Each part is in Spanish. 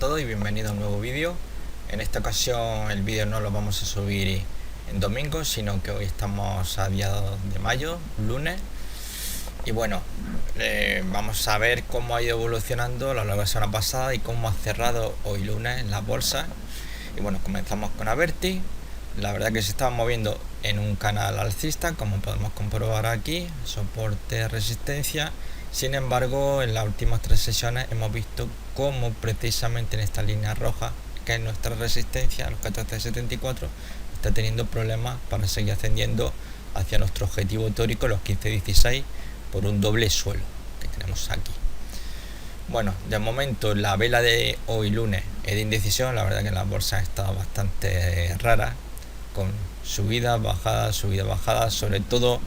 todos y bienvenidos a un nuevo vídeo. En esta ocasión el vídeo no lo vamos a subir en domingo, sino que hoy estamos a día 2 de mayo, lunes. Y bueno, vamos a ver cómo ha ido evolucionando a lo largo de la semana pasada y cómo ha cerrado hoy lunes en las bolsas. Y bueno, comenzamos con Abertis. La verdad que se estaba moviendo en un canal alcista, como podemos comprobar aquí, soporte, resistencia. Sin embargo, en las últimas 3 sesiones hemos visto cómo precisamente en esta línea roja, que es nuestra resistencia, los 14.74, está teniendo problemas para seguir ascendiendo hacia nuestro objetivo teórico, los 15.16, por un doble suelo que tenemos aquí. Bueno, de momento la vela de hoy lunes es de indecisión. La verdad que la bolsa ha estado bastante rara, con subidas, bajadas, sobre todo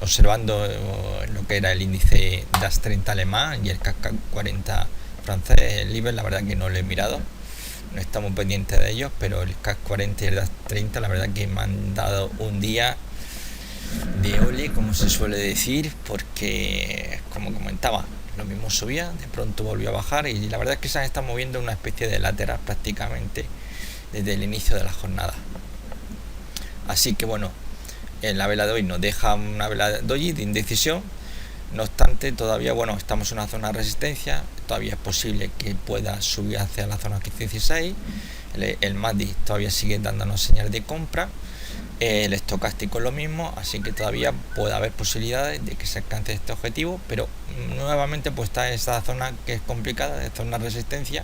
observando lo que era el índice DAX 30 alemán y el CAC 40 francés. El IBEX la verdad que no lo he mirado, no estamos pendientes de ellos, pero el CAC 40 y el DAX 30 la verdad que me han dado un día de ole, como se suele decir, porque como comentaba, lo mismo subía, de pronto volvió a bajar y la verdad es que se han estado moviendo una especie de lateral prácticamente desde el inicio de la jornada. Así que bueno, en la vela de hoy nos deja una vela de hoy de indecisión. No obstante, todavía estamos en una zona de resistencia, todavía es posible que pueda subir hacia la zona 15-16. El MACD todavía sigue dándonos señales de compra, el estocástico es lo mismo, así que todavía puede haber posibilidades de que se alcance este objetivo, pero nuevamente pues está esa zona que es complicada, de zona de resistencia.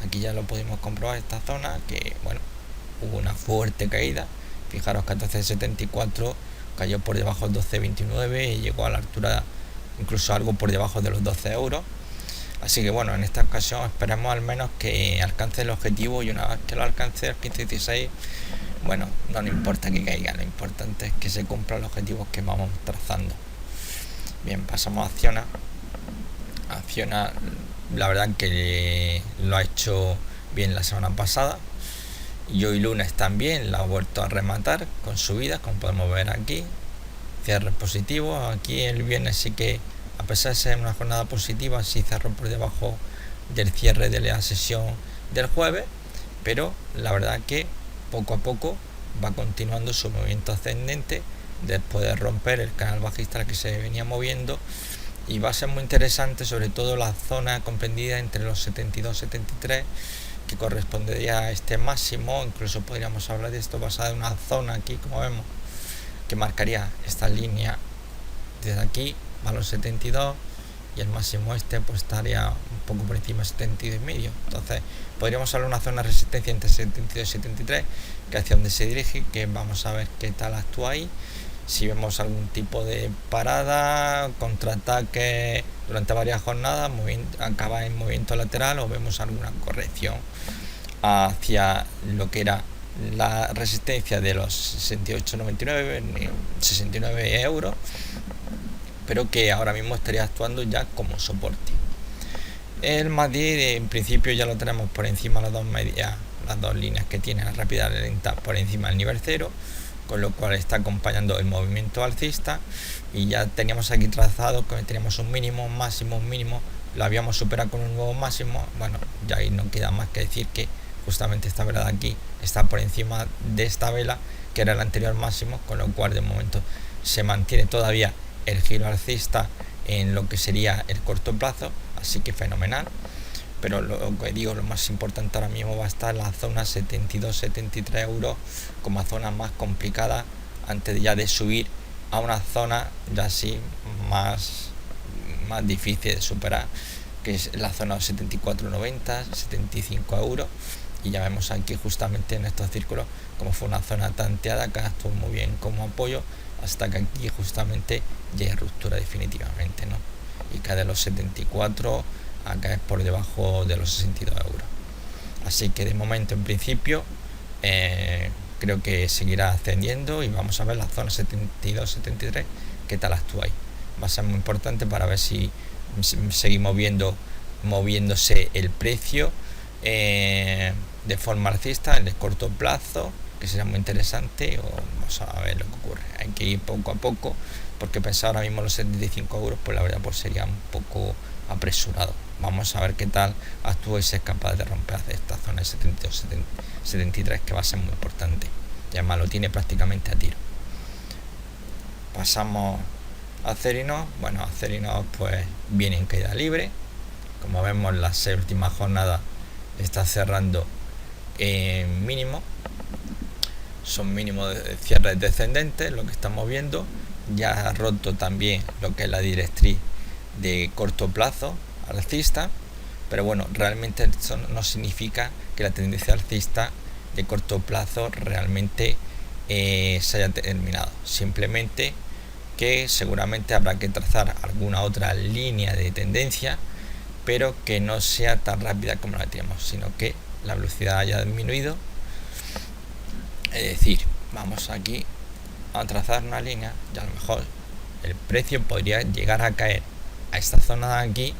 Aquí ya lo pudimos comprobar, esta zona que hubo una fuerte caída. Fijaros, 14.74 cayó por debajo del 12.29 y llegó a la altura incluso algo por debajo de los 12 euros. Así que bueno, en esta ocasión esperemos al menos que alcance el objetivo, y una vez que lo alcance el 15-16, bueno, no nos importa que caiga, lo importante es que se cumplan los objetivos que vamos trazando. Bien, pasamos a Acciona. Acciona, la verdad que lo ha hecho bien la semana pasada y hoy lunes también la ha vuelto a rematar con subidas, como podemos ver aquí, cierres positivos. Aquí el viernes sí que, a pesar de ser una jornada positiva, sí cerró por debajo del cierre de la sesión del jueves, pero la verdad que poco a poco va continuando su movimiento ascendente después de romper el canal bajista que se venía moviendo, y va a ser muy interesante sobre todo la zona comprendida entre los 72-73, que correspondería a este máximo. Incluso podríamos hablar de esto basada en una zona aquí, como vemos, que marcaría esta línea desde aquí a los 72, y el máximo pues estaría un poco por encima de 72,5. Entonces podríamos hablar de una zona de resistencia entre 72 y 73, que hacia donde se dirige, que vamos a ver qué tal actúa ahí. Si vemos algún tipo de parada, contraataque durante varias jornadas, acaba en movimiento lateral, o vemos alguna corrección hacia lo que era la resistencia de los 68,99, 69 euros, pero que ahora mismo estaría actuando ya como soporte. El MACD en principio ya lo tenemos por encima de las dos medias, las dos líneas que tiene la rápida y la lenta por encima del nivel 0, con lo cual está acompañando el movimiento alcista. Y ya teníamos aquí trazado que teníamos un mínimo, un máximo, un mínimo, lo habíamos superado con un nuevo máximo. Bueno, ya ahí no queda más que decir que justamente esta vela de aquí está por encima de esta vela, que era el anterior máximo, con lo cual de momento se mantiene todavía el giro alcista en lo que sería el corto plazo, así que fenomenal. Pero lo que digo, lo más importante ahora mismo va a estar la zona 72-73 euros como zona más complicada, antes ya de subir a una zona ya así más difícil de superar, que es la zona 74,90, 75 euros. Y ya vemos aquí justamente en estos círculos como fue una zona tanteada que actuó muy bien como apoyo, hasta que aquí justamente llega ruptura definitivamente, ¿no? Y cae de los 74 a caer por debajo de los 62 euros. Así que de momento, en principio, creo que seguirá ascendiendo, y vamos a ver la zona 72-73 qué tal actúa ahí. Va a ser muy importante para ver si seguimos moviéndose el precio de forma alcista en el corto plazo, que será muy interesante. O vamos a ver lo que ocurre. Hay que ir poco a poco, porque pensar ahora mismo los 75 euros, pues la verdad pues sería un poco apresurado. vamos a ver qué tal actúa y si es capaz de romper hacia esta zona de 72-73, que va a ser muy importante. Y además lo tiene prácticamente a tiro. Pasamos a Acerinox. Bueno, Acerinox pues viene en caída libre. Como vemos, las 6 últimas jornadas está cerrando en mínimo. Son mínimos de cierres descendentes, lo que estamos viendo. Ya ha roto también lo que es la directriz de corto plazo alcista, pero bueno, realmente eso no significa que la tendencia alcista de corto plazo realmente se haya terminado. Simplemente que seguramente habrá que trazar alguna otra línea de tendencia, pero que no sea tan rápida como la tenemos, sino que la velocidad haya disminuido. Es decir, vamos aquí a trazar una línea y a lo mejor el precio podría llegar a caer a esta zona de aquí,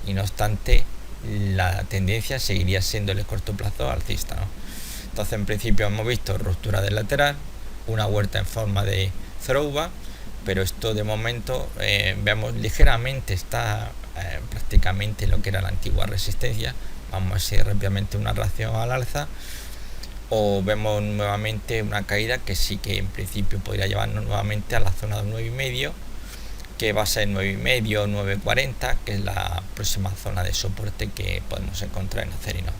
y no obstante la tendencia seguiría siendo el corto plazo alcista, ¿no? Entonces, en principio hemos visto ruptura del lateral, una vuelta en forma de throwback, pero esto de momento vemos ligeramente está prácticamente lo que era la antigua resistencia. Vamos a ver si rápidamente una reacción al alza, o vemos nuevamente una caída que sí que en principio podría llevarnos nuevamente a la zona de 9,5, que va a ser 9,5, 9,40, que es la próxima zona de soporte que podemos encontrar en Acerinox.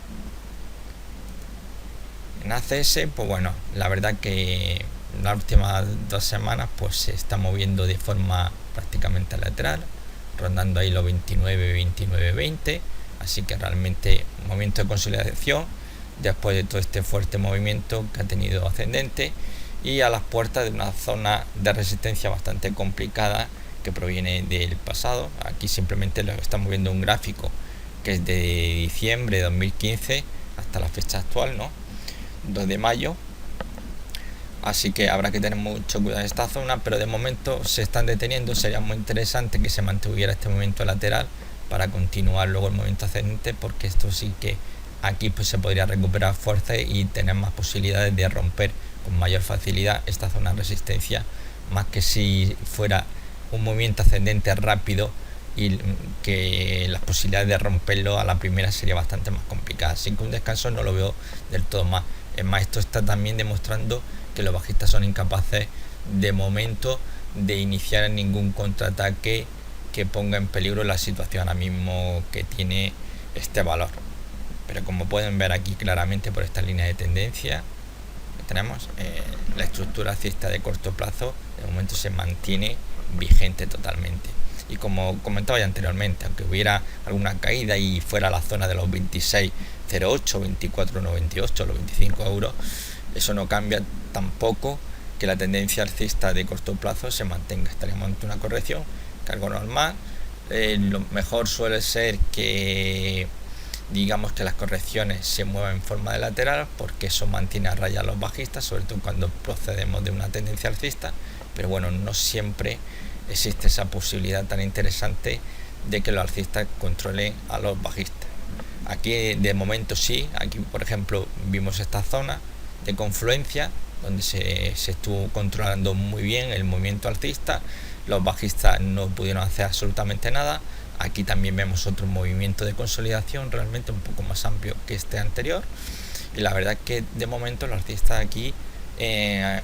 En ACS, pues bueno, la verdad que las últimas 2 semanas pues se está moviendo de forma prácticamente lateral, rondando ahí los 29, 29, 20, así que realmente un movimiento de consolidación después de todo este fuerte movimiento que ha tenido ascendente, y a las puertas de una zona de resistencia bastante complicada que proviene del pasado. Aquí simplemente lo estamos viendo un gráfico que es de diciembre de 2015 hasta la fecha actual, ¿no? 2 de mayo. Así que habrá que tener mucho cuidado en esta zona, pero de momento se están deteniendo. Sería muy interesante que se mantuviera este movimiento lateral para continuar luego el movimiento ascendente, porque esto sí que aquí pues se podría recuperar fuerza y tener más posibilidades de romper con mayor facilidad esta zona de resistencia, más que si fuera un movimiento ascendente rápido, y que las posibilidades de romperlo a la primera sería bastante más complicada. Así que un descanso no lo veo del todo más. Es más, esto está también demostrando que los bajistas son incapaces de momento de iniciar ningún contraataque que ponga en peligro la situación ahora mismo que tiene este valor. Pero como pueden ver aquí claramente por esta línea de tendencia que tenemos, la estructura alcista de corto plazo de momento se mantiene vigente totalmente. Y como comentaba ya anteriormente, aunque hubiera alguna caída y fuera a la zona de los 26,08, 24,98, los 25 euros, eso no cambia tampoco que la tendencia alcista de corto plazo se mantenga. Estaríamos ante una corrección, que algo normal. Lo mejor suele ser que digamos que las correcciones se muevan en forma de lateral, porque eso mantiene a raya a los bajistas, sobre todo cuando procedemos de una tendencia alcista. Pero bueno, no siempre existe esa posibilidad tan interesante de que los alcistas controlen a los bajistas. Aquí de momento sí, aquí por ejemplo vimos esta zona de confluencia donde se estuvo controlando muy bien el movimiento alcista, los bajistas no pudieron hacer absolutamente nada. Aquí también vemos otro movimiento de consolidación realmente un poco más amplio que este anterior, y la verdad es que de momento los alcistas aquí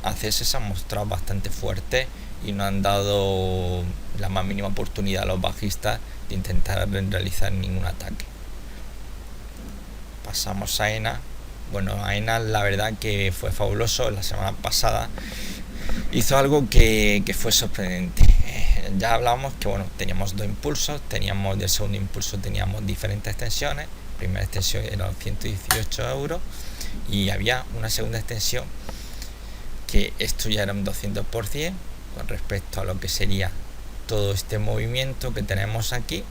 ACS se han mostrado bastante fuertes y no han dado la más mínima oportunidad a los bajistas de intentar realizar ningún ataque. Pasamos a ENA. Bueno, a ENA la verdad que fue fabuloso. La semana pasada hizo algo que fue sorprendente. Ya hablábamos que bueno, teníamos 2 impulsos, del segundo impulso teníamos diferentes extensiones. La primera extensión era 118 euros y había una segunda extensión que esto ya era un 200% con respecto a lo que sería todo este movimiento que tenemos aquí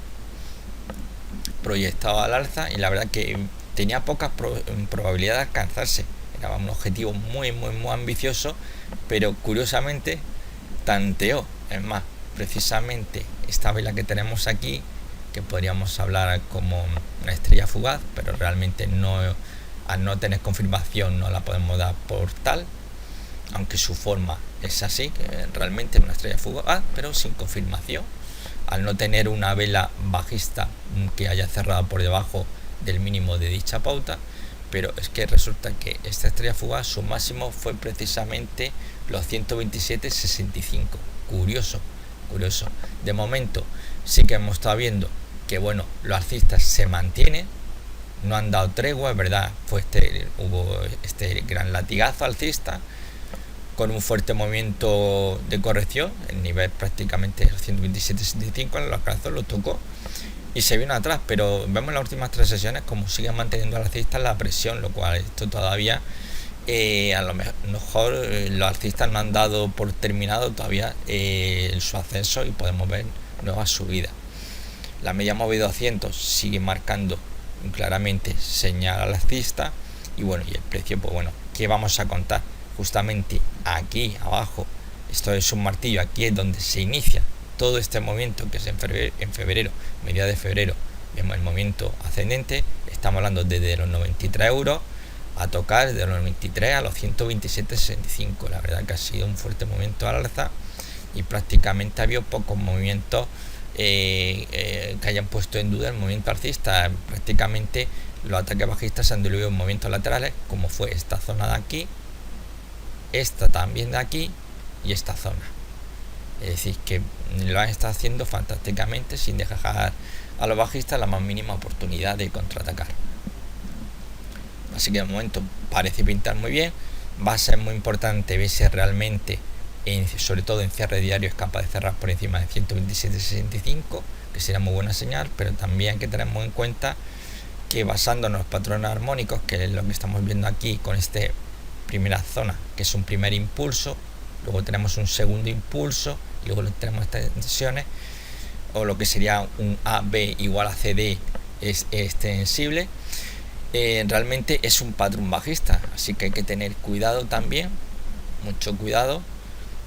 proyectado al alza, y la verdad que tenía poca probabilidad de alcanzarse. Era un objetivo muy ambicioso, pero curiosamente tanteó. Es más, precisamente esta vela que tenemos aquí, que podríamos hablar como una estrella fugaz, pero realmente no, al no tener confirmación no la podemos dar por tal, aunque su forma es así, que realmente es una estrella fugaz, pero sin confirmación. al no tener una vela bajista que haya cerrado por debajo del mínimo de dicha pauta, pero es que resulta que esta estrella fugaz su máximo fue precisamente los 127.65. Curioso. De momento sí que hemos estado viendo que bueno, los alcistas se mantienen, no han dado tregua, es verdad, hubo este gran latigazo alcista con un fuerte movimiento de corrección, el nivel prácticamente 127.65 en los brazos lo tocó y se vino atrás, pero vemos en las últimas 3 sesiones como siguen manteniendo al alcista la presión, lo cual esto todavía a lo mejor los alcistas no han dado por terminado todavía su ascenso y podemos ver nuevas subidas. La media móvil 200 sigue marcando claramente señal al alcista y bueno, y el precio, pues bueno, ¿qué vamos a contar? Justamente aquí abajo, esto es un martillo, aquí es donde se inicia todo este movimiento que es en febrero, mediados de febrero, vemos el movimiento ascendente, estamos hablando desde los 93 euros a tocar de los 93 a los 127.65. La verdad que ha sido un fuerte movimiento al alza y prácticamente ha habido pocos movimientos que hayan puesto en duda el movimiento alcista. Prácticamente los ataques bajistas se han diluido en movimientos laterales, como fue esta zona de aquí, esta también de aquí y esta zona. Es decir, que lo han estado haciendo fantásticamente sin dejar a los bajistas la más mínima oportunidad de contraatacar. Así que de momento parece pintar muy bien. Va a ser muy importante ver si realmente, sobre todo en cierre diario, es capaz de cerrar por encima de 127.65, que será muy buena señal, pero también hay que tener muy en cuenta que basándonos en los patrones armónicos, que es lo que estamos viendo aquí con este primera zona, que es un primer impulso, luego tenemos un segundo impulso y luego tenemos estas tensiones, o lo que sería un AB igual a CD es extensible. Realmente es un patrón bajista, así que hay que tener cuidado también, mucho cuidado,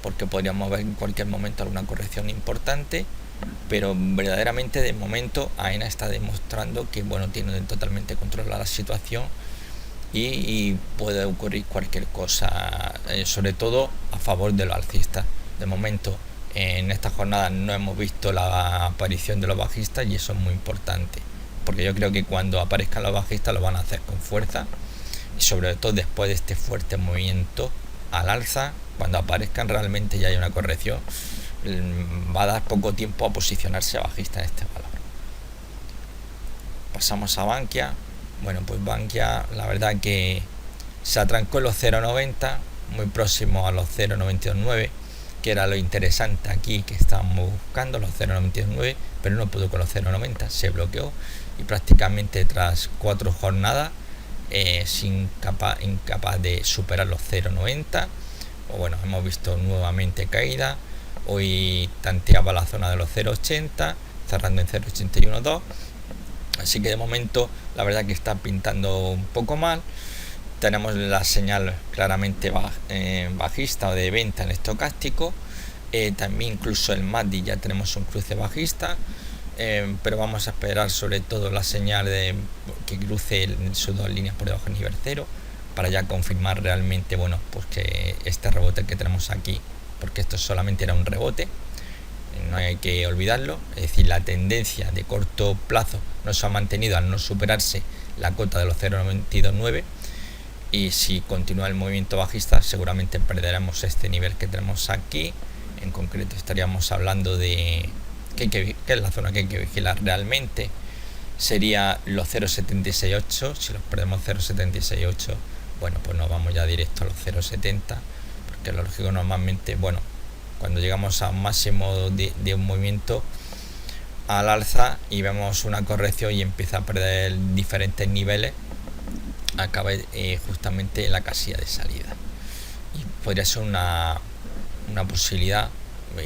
porque podríamos ver en cualquier momento alguna corrección importante, pero verdaderamente de momento AENA está demostrando que bueno, tiene totalmente controlada la situación y puede ocurrir cualquier cosa, sobre todo a favor de los alcistas. De momento en esta jornada no hemos visto la aparición de los bajistas y eso es muy importante, porque yo creo que cuando aparezcan los bajistas lo van a hacer con fuerza y sobre todo después de este fuerte movimiento al alza, cuando aparezcan realmente ya hay una corrección, va a dar poco tiempo a posicionarse bajista en este valor. Pasamos a Bankia. Bueno, pues Bankia la verdad que se atrancó en los 0.90, muy próximo a los 0.929, que era lo interesante aquí que estábamos buscando, los 0.929, pero no pudo con los 0.90, se bloqueó y prácticamente tras 4 jornadas incapaz de superar los 0.90. O bueno, hemos visto nuevamente caída, hoy tanteaba la zona de los 0.80, cerrando en 0.81.2, así que de momento la verdad que está pintando un poco mal. Tenemos la señal claramente bajista o de venta en estocástico, también incluso el MACD ya tenemos un cruce bajista, pero vamos a esperar sobre todo la señal de que cruce sus 2 líneas por debajo del nivel 0 para ya confirmar realmente, bueno, pues que este rebote que tenemos aquí, porque esto solamente era un rebote, no hay que olvidarlo, es decir, la tendencia de corto plazo no se ha mantenido al no superarse la cota de los 0.929 y si continúa el movimiento bajista seguramente perderemos este nivel que tenemos aquí. En concreto estaríamos hablando de que es la zona que hay que vigilar realmente, sería los 0.768. Si los perdemos 0.768, bueno, pues nos vamos ya directo a los 0.70, porque lo lógico normalmente, bueno, cuando llegamos a un máximo de un movimiento al alza y vemos una corrección y empieza a perder diferentes niveles, acaba justamente en la casilla de salida y podría ser una posibilidad,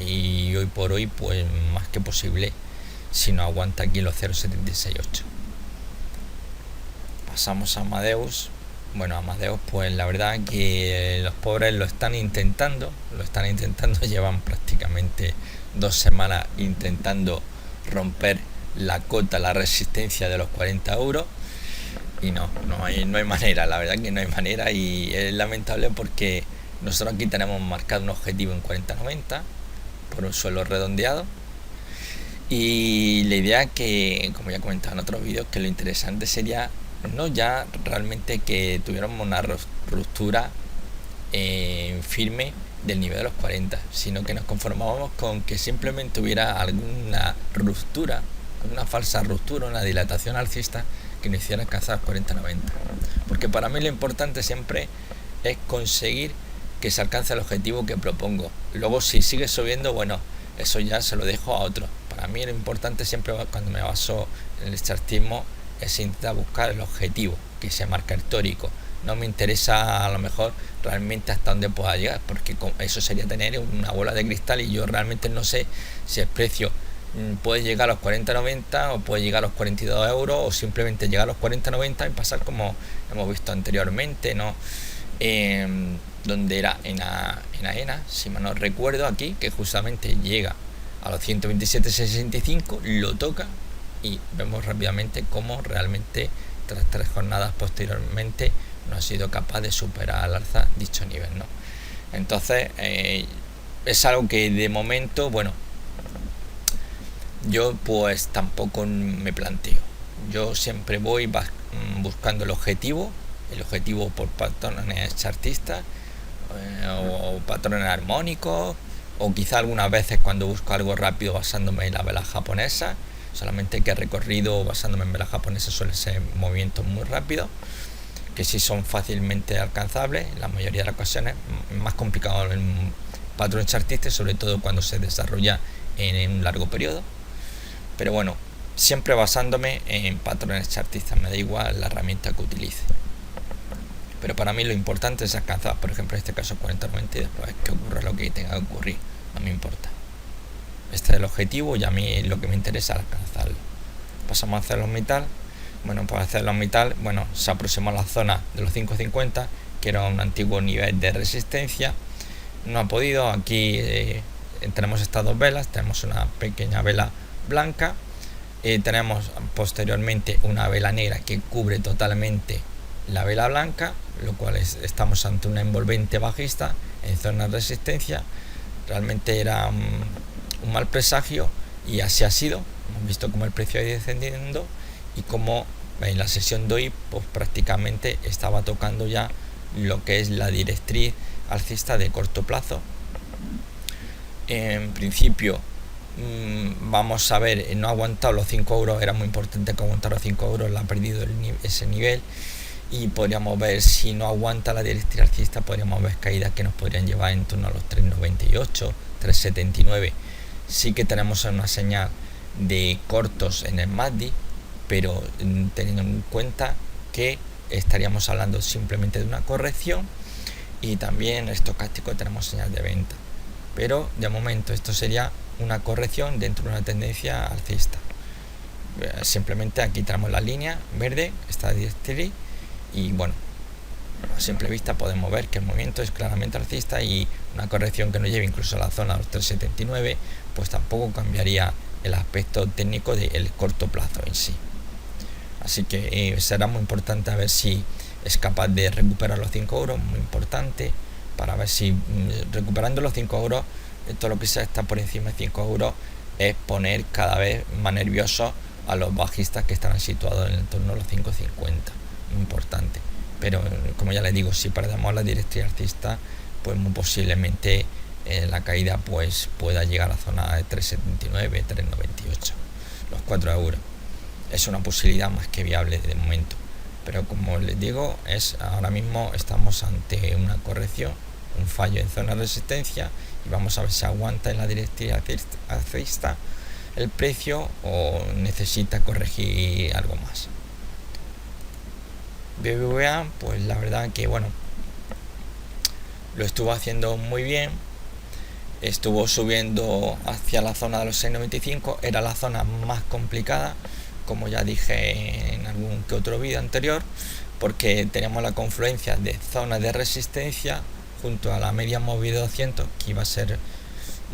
y hoy por hoy pues más que posible si no aguanta aquí los 0.768. Pasamos a Amadeus. Bueno, Amadeus pues la verdad que los pobres lo están intentando, llevan prácticamente 2 semanas intentando romper la cota, la resistencia de los 40 euros y no hay manera, la verdad que no hay manera, y es lamentable porque nosotros aquí tenemos marcado un objetivo en 40.90 por un suelo redondeado Y la idea que, como ya he comentado en otros vídeos, que lo interesante sería no ya realmente que tuviéramos una ruptura firme del nivel de los 40, sino que nos conformábamos con que simplemente hubiera alguna ruptura, alguna falsa ruptura, una dilatación alcista que nos hiciera alcanzar 40-90. Porque para mí lo importante siempre es conseguir que se alcance el objetivo que propongo. Luego si sigue subiendo, bueno, eso ya se lo dejo a otro. Para mí lo importante siempre cuando me baso en el chartismo es intentar buscar el objetivo que se marca el tórico. No me interesa a lo mejor realmente hasta dónde pueda llegar, porque eso sería tener una bola de cristal y yo realmente no sé si el precio puede llegar a los 40-90 o puede llegar a los 42 euros o simplemente llegar a los 40-90 y pasar como hemos visto anteriormente, ¿no? Donde era en AENA, si mal no recuerdo, aquí, que justamente llega a los 127,65, lo toca y vemos rápidamente cómo realmente tras 3 jornadas posteriormente no ha sido capaz de superar al alza dicho nivel, ¿no? Entonces es algo que de momento, bueno, yo pues tampoco me planteo. Yo siempre voy buscando el objetivo por patrones chartistas o patrones armónicos, o quizá algunas veces cuando busco algo rápido basándome en la vela japonesa, solamente que recorrido basándome en vela japonesa suelen ser movimientos muy rápidos que sí son fácilmente alcanzables en la mayoría de las ocasiones. Más complicado el patrón chartista, sobre todo cuando se desarrolla en un largo periodo, pero bueno, siempre basándome en patrones chartistas, me da igual la herramienta que utilice. Pero para mí lo importante es alcanzar, por ejemplo en este caso 40-90 y después que ocurra lo que tenga que ocurrir, no me importa. Este es el objetivo y a mí lo que me interesa es alcanzarlo. Pasamos a hacer los metal. Bueno, para hacer los metal, bueno, se aproximó a la zona de los 5.50, que era un antiguo nivel de resistencia. No ha podido. Aquí tenemos estas dos velas, tenemos una pequeña vela blanca, tenemos posteriormente una vela negra que cubre totalmente la vela blanca, lo cual estamos ante una envolvente bajista en zona de resistencia. Realmente era un mal presagio y así ha sido. Hemos visto cómo el precio ha ido descendiendo y como en la sesión de hoy pues prácticamente estaba tocando ya lo que es la directriz alcista de corto plazo. En principio vamos a ver, no ha aguantado los 5 euros, era muy importante que aguantara los 5 euros, la ha perdido ese nivel y podríamos ver, si no aguanta la directriz alcista, podríamos ver caídas que nos podrían llevar en torno a los 3.98, 3.79. Sí que tenemos una señal de cortos en el MACD, pero teniendo en cuenta que estaríamos hablando simplemente de una corrección, y también estocástico tenemos señal de venta, pero de momento esto sería una corrección dentro de una tendencia alcista. Simplemente aquí tenemos la línea verde, esta directriz, y bueno, a simple vista podemos ver que el movimiento es claramente alcista y una corrección que nos lleve incluso a la zona de los 3.79 pues tampoco cambiaría el aspecto técnico del corto plazo en sí. Así que será muy importante a ver si es capaz de recuperar los 5 euros, muy importante, para ver si recuperando los 5 euros, todo lo que sea está por encima de 5 euros es poner cada vez más nerviosos a los bajistas que estarán situados en el entorno de los 5.50, muy importante. Pero como ya les digo, si perdemos la directriz alcista, pues muy posiblemente la caída pues pueda llegar a la zona de 3.79, 3.98, los 4 euros. Es una posibilidad más que viable de momento, pero como les digo, ahora mismo estamos ante una corrección, un fallo en zona de resistencia, y vamos a ver si aguanta en la directriz alcista el precio o necesita corregir algo más. BBVA, pues la verdad que bueno, lo estuvo haciendo muy bien, estuvo subiendo hacia la zona de los 6.95, era la zona más complicada, como ya dije en algún que otro vídeo anterior, porque tenemos la confluencia de zonas de resistencia junto a la media móvil de 200, que iba a ser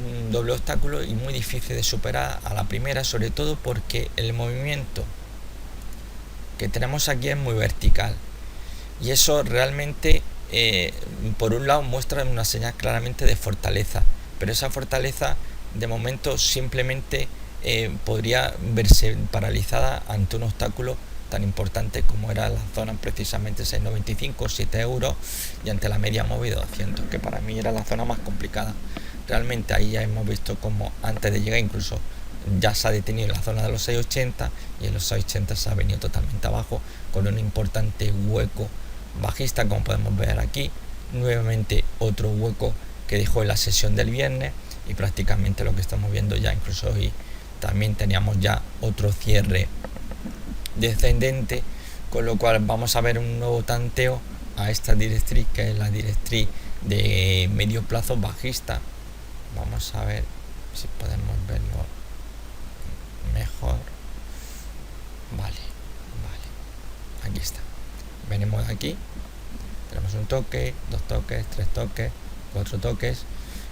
un doble obstáculo y muy difícil de superar a la primera, sobre todo porque el movimiento que tenemos aquí es muy vertical y eso realmente por un lado muestra una señal claramente de fortaleza, pero esa fortaleza de momento simplemente podría verse paralizada ante un obstáculo tan importante como era la zona precisamente 6,95, 7 euros, y ante la media móvil de 200, que para mí era la zona más complicada. Realmente ahí ya hemos visto como antes de llegar incluso ya se ha detenido en la zona de los 6,80, y en los 6,80 se ha venido totalmente abajo con un importante hueco bajista, como podemos ver aquí. Nuevamente otro hueco que dejó en la sesión del viernes, y prácticamente lo que estamos viendo ya incluso hoy también teníamos ya otro cierre descendente, con lo cual vamos a ver un nuevo tanteo a esta directriz, que es la directriz de medio plazo bajista. Vamos a ver si podemos verlo mejor. Vale, aquí está. Venimos aquí, tenemos un toque, 2 toques, 3 toques, 4 toques,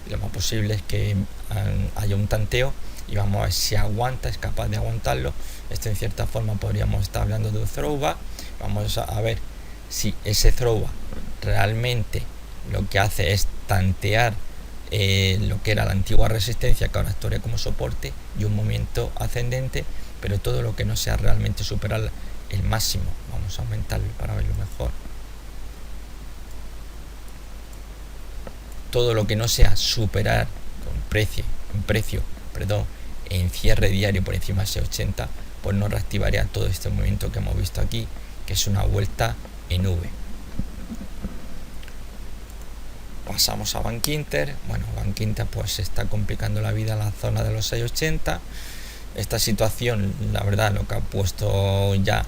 y lo más posible es que haya un tanteo, y vamos a ver si aguanta, es capaz de aguantarlo. Esto en cierta forma podríamos estar hablando de un throwback. Vamos a ver si ese throwback realmente lo que hace es tantear lo que era la antigua resistencia, que ahora actuaría como soporte, y un movimiento ascendente, pero todo lo que no sea realmente superar el máximo. Vamos a aumentarlo para verlo mejor. Todo lo que no sea superar en cierre diario por encima de ese 80, pues no reactivaría todo este movimiento que hemos visto aquí, que es una vuelta en V. Pasamos a Bank Inter. Bueno, Bank Inter pues se está complicando la vida en la zona de los 6,80. Esta situación, la verdad, lo que ha puesto ya,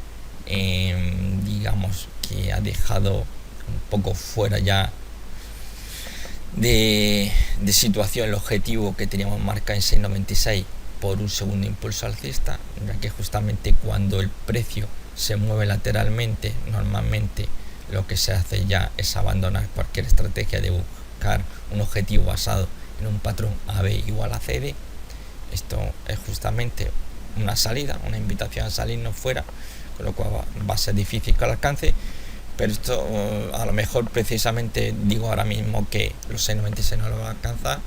digamos que ha dejado un poco fuera ya de situación el objetivo que teníamos marcado en 6,96 por un segundo impulso alcista, ya que justamente cuando el precio se mueve lateralmente, normalmente lo que se hace ya es abandonar cualquier estrategia de buscar un objetivo basado en un patrón AB igual a CD. Esto es justamente una salida, una invitación a salirnos fuera, con lo cual va a ser difícil que lo alcance. Pero esto a lo mejor precisamente digo ahora mismo que los 6,96 no lo va a alcanzar,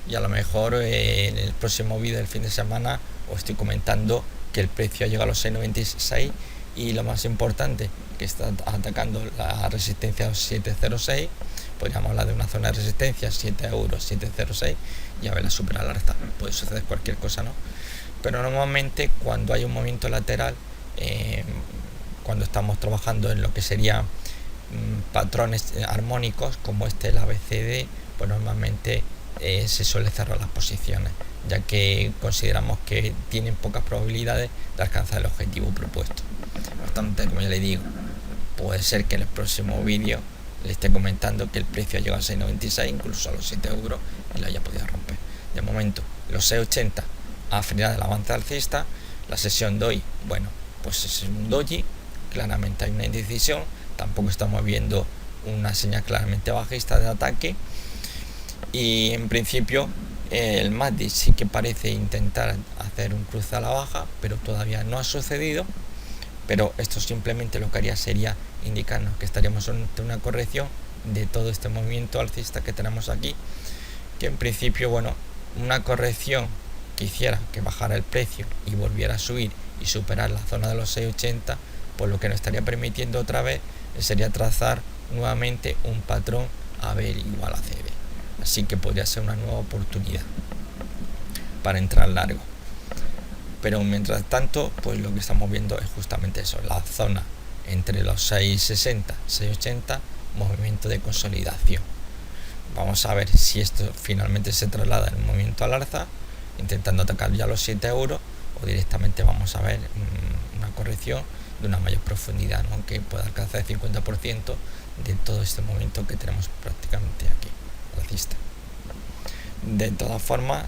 y a lo mejor en el próximo vídeo del fin de semana os estoy comentando que el precio ha llegado a los 6,96, y lo más importante, que está atacando la resistencia 7,06. Podríamos hablar de una zona de resistencia 7 euros, 7,06, y a verla superar al alza. Puede suceder cualquier cosa, ¿no? Pero normalmente cuando hay un movimiento lateral, cuando estamos trabajando en lo que sería patrones armónicos como este, el ABCD, pues normalmente se suele cerrar las posiciones, ya que consideramos que tienen pocas probabilidades de alcanzar el objetivo propuesto. No obstante, como ya le digo, puede ser que en el próximo vídeo le esté comentando que el precio ha llegado a 6,96, incluso a los 7 euros, y lo haya podido romper. De momento, los 6,80 ha frenado el avance alcista. La sesión de hoy, bueno, pues es un doji, claramente hay una indecisión, tampoco estamos viendo una señal claramente bajista de ataque, y en principio el MACD sí que parece intentar hacer un cruce a la baja, pero todavía no ha sucedido. Pero esto simplemente lo que haría sería indicarnos que estaríamos ante una corrección de todo este movimiento alcista que tenemos aquí, que en principio, bueno, una corrección que hiciera que bajara el precio y volviera a subir y superar la zona de los 6,80, pues lo que nos estaría permitiendo otra vez sería trazar nuevamente un patrón AB igual a CD. Así que podría ser una nueva oportunidad para entrar largo. Pero mientras tanto, pues lo que estamos viendo es justamente eso, la zona entre los 6,60 y 6,80, movimiento de consolidación. Vamos a ver si esto finalmente se traslada en un movimiento al alza, intentando atacar ya los 7 euros, o directamente vamos a ver una corrección de una mayor profundidad, ¿no?, que pueda alcanzar el 50% de todo este movimiento que tenemos prácticamente aquí, alcista. De todas formas,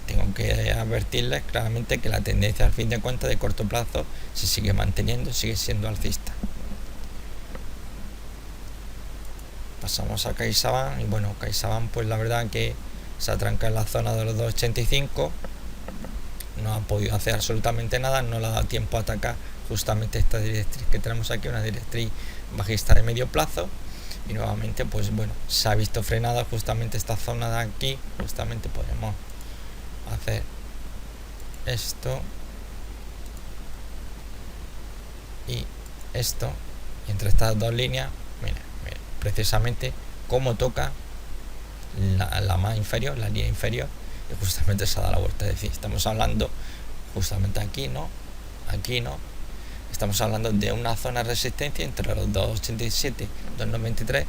tengo que advertirles claramente que la tendencia al fin de cuentas de corto plazo se sigue manteniendo, sigue siendo alcista. Pasamos a CaixaBank, y bueno, CaixaBank pues la verdad que se atranca en la zona de los 2,85, no ha podido hacer absolutamente nada, no le ha dado tiempo a atacar justamente esta directriz que tenemos aquí, una directriz bajista de medio plazo, y nuevamente pues bueno, se ha visto frenada justamente esta zona de aquí. Justamente podemos hacer esto y esto, y entre estas dos líneas, mira, precisamente cómo toca la más inferior, la línea inferior, y justamente se da la vuelta. Es decir, estamos hablando justamente aquí, ¿no? Aquí, ¿no? Estamos hablando de una zona de resistencia entre los 2.87 y 2.93.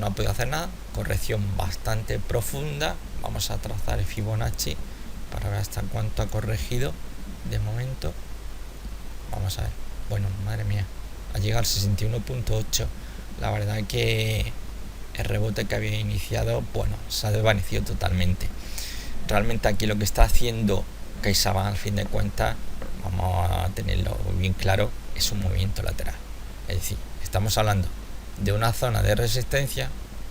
No ha podido hacer nada, corrección bastante profunda. Vamos a trazar el Fibonacci para ver hasta cuánto ha corregido de momento. Vamos a ver, bueno, madre mía, ha llegado al 61.8. la verdad que el rebote que había iniciado, bueno, se ha desvanecido totalmente. Realmente aquí lo que está haciendo CaixaBank, al fin de cuentas, vamos a tenerlo bien claro, es un movimiento lateral. Es decir, estamos hablando de una zona de resistencia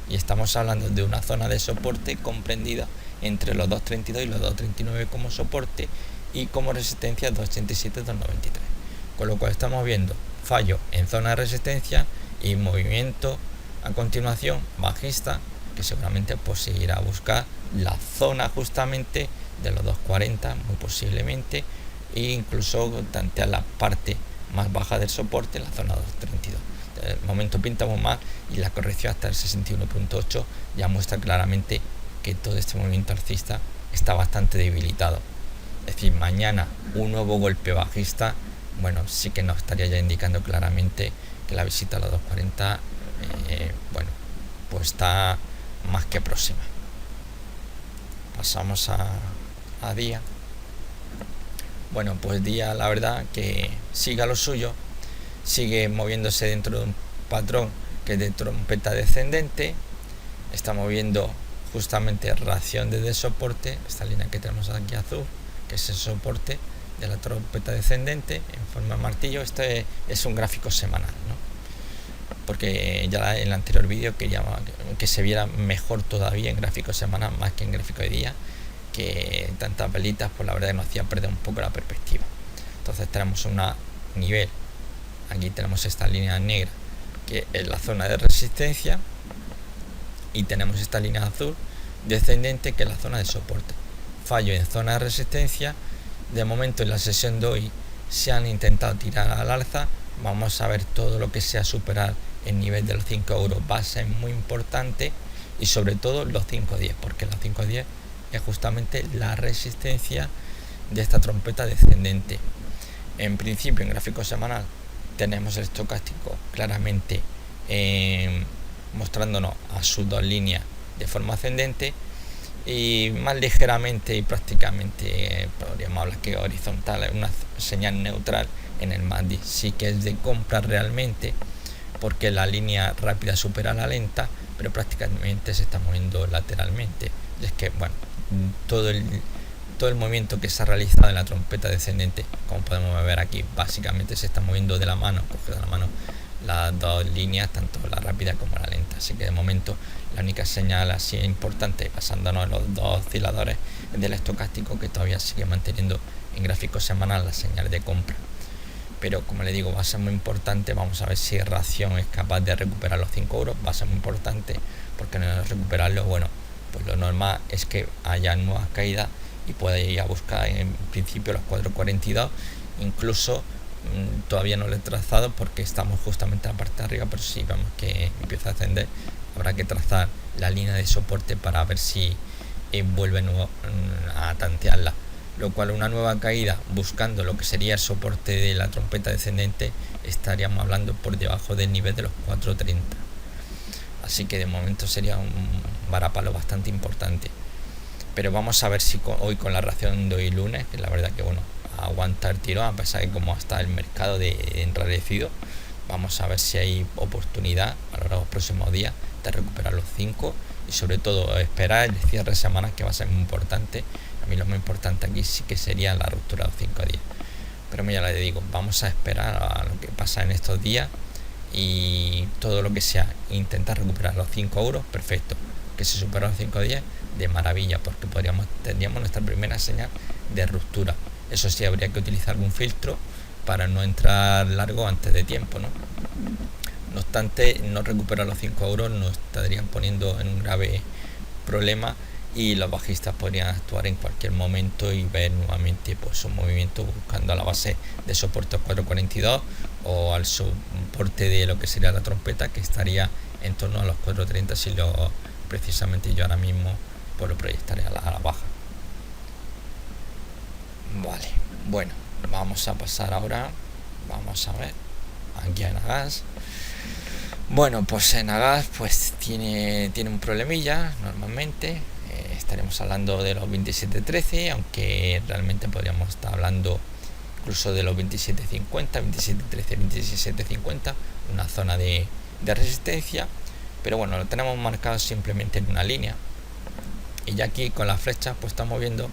y estamos hablando de una zona de soporte comprendida entre los 2.32 y los 2.39 como soporte y como resistencia 2.87 y 2.93. Con lo cual estamos viendo fallo en zona de resistencia y movimiento a continuación bajista, que seguramente pues irá a buscar la zona justamente de los 2.40 muy posiblemente, e incluso tantear la parte más baja del soporte en la zona 2.32. De momento pinta muy mal y la corrección hasta el 61.8 ya muestra claramente que todo este movimiento alcista está bastante debilitado. Es decir, mañana un nuevo golpe bajista, bueno, sí que nos estaría ya indicando claramente que la visita a los 2.40 bueno, pues está más que próxima. Pasamos a día. Bueno, pues día, la verdad que sigue a lo suyo, sigue moviéndose dentro de un patrón que es de trompeta descendente. Estamos viendo justamente reacción desde soporte, esta línea que tenemos aquí azul, que es el soporte de la trompeta descendente en forma de martillo. Este es un gráfico semanal, ¿no? Porque ya en el anterior vídeo quería que se viera mejor todavía en gráfico semanal más que en gráfico de día, que tantas velitas pues la verdad nos hacía perder un poco la perspectiva. Entonces tenemos un nivel, aquí tenemos esta línea negra que es la zona de resistencia y tenemos esta línea azul descendente que es la zona de soporte. Fallo en zona de resistencia. De momento en la sesión de hoy se han intentado tirar al alza. Vamos a ver todo lo que sea superar el nivel de los 5 euros va a ser muy importante, y sobre todo los 5.10, porque los 5.10 es justamente la resistencia de esta trompeta descendente. En principio en gráfico semanal tenemos el estocástico claramente mostrándonos a sus dos líneas de forma ascendente y más ligeramente y prácticamente podríamos hablar que horizontal, una señal neutral en el MACD. Sí que es de compra realmente, porque la línea rápida supera la lenta, pero prácticamente se está moviendo lateralmente. Y es que, bueno, todo el movimiento que se ha realizado en la trompeta descendente, como podemos ver aquí, básicamente se está moviendo de la mano, coge de la mano las dos líneas, tanto la rápida como la lenta. Así que de momento la única señal así importante, basándonos en los dos osciladores, es del estocástico, que todavía sigue manteniendo en gráfico semanal la señal de compra. Pero como le digo, va a ser muy importante. Vamos a ver si Reacción es capaz de recuperar los 5 euros. Va a ser muy importante, porque no recuperarlo, bueno, pues lo normal es que haya nuevas caídas y pueda ir a buscar en principio los 4.42. Incluso todavía no lo he trazado porque estamos justamente en la parte de arriba, pero si vemos que empieza a ascender, habrá que trazar la línea de soporte para ver si vuelve a tantearla. Lo cual una nueva caída buscando lo que sería el soporte de la trompeta descendente, estaríamos hablando por debajo del nivel de los 4.30. Así que de momento sería un varapalo bastante importante. Pero vamos a ver si hoy con la reacción de hoy lunes, que la verdad que bueno, aguantar tirón, a pesar de cómo está el mercado de enrarecido, vamos a ver si hay oportunidad a los próximos días de recuperar los 5 y sobre todo esperar el cierre de semana, que va a ser muy importante. A mí lo más importante aquí sí que sería la ruptura de los 5 días. Pero ya le digo, vamos a esperar a lo que pasa en estos días, y todo lo que sea intentar recuperar los 5 euros, perfecto. Que se supera los 5 días, de maravilla, porque tendríamos nuestra primera señal de ruptura. Eso sí, habría que utilizar algún filtro para no entrar largo antes de tiempo, ¿no? No obstante, no recuperar los 5 euros nos estarían poniendo en un grave problema y los bajistas podrían actuar en cualquier momento y ver nuevamente pues un movimiento buscando a la base de soporte 4.42 o al soporte de lo que sería la trompeta, que estaría en torno a los 4.30 si lo precisamente yo ahora mismo pues lo proyectaré a la baja. Vale, bueno, vamos a pasar ahora, vamos a ver aquí a Enagas. Bueno, pues Enagas pues tiene un problemilla normalmente. Estaremos hablando de los 27.13, aunque realmente podríamos estar hablando incluso de los 27.50, 27.13, 27.50, una zona de resistencia, pero bueno, lo tenemos marcado simplemente en una línea, y ya aquí con las flechas pues estamos viendo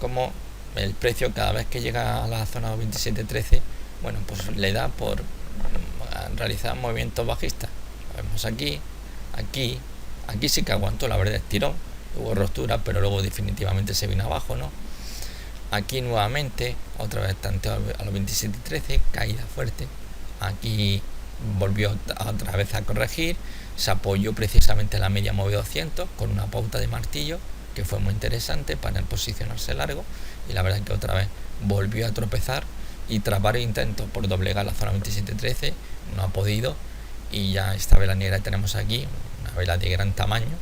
como el precio cada vez que llega a la zona 27.13, bueno, pues le da por realizar movimientos bajistas. Lo vemos aquí sí que aguantó, la verdad, estiró, hubo ruptura, pero luego definitivamente se vino abajo, ¿no? Aquí nuevamente, otra vez tanto a los 27.13, caída fuerte. Aquí volvió otra vez a corregir, se apoyó precisamente en la media móvil 200 con una pauta de martillo que fue muy interesante para el posicionarse largo, y la verdad es que otra vez volvió a tropezar y tras varios intentos por doblegar la zona 27.13 no ha podido, y ya esta vela negra tenemos aquí, una vela de gran tamaño,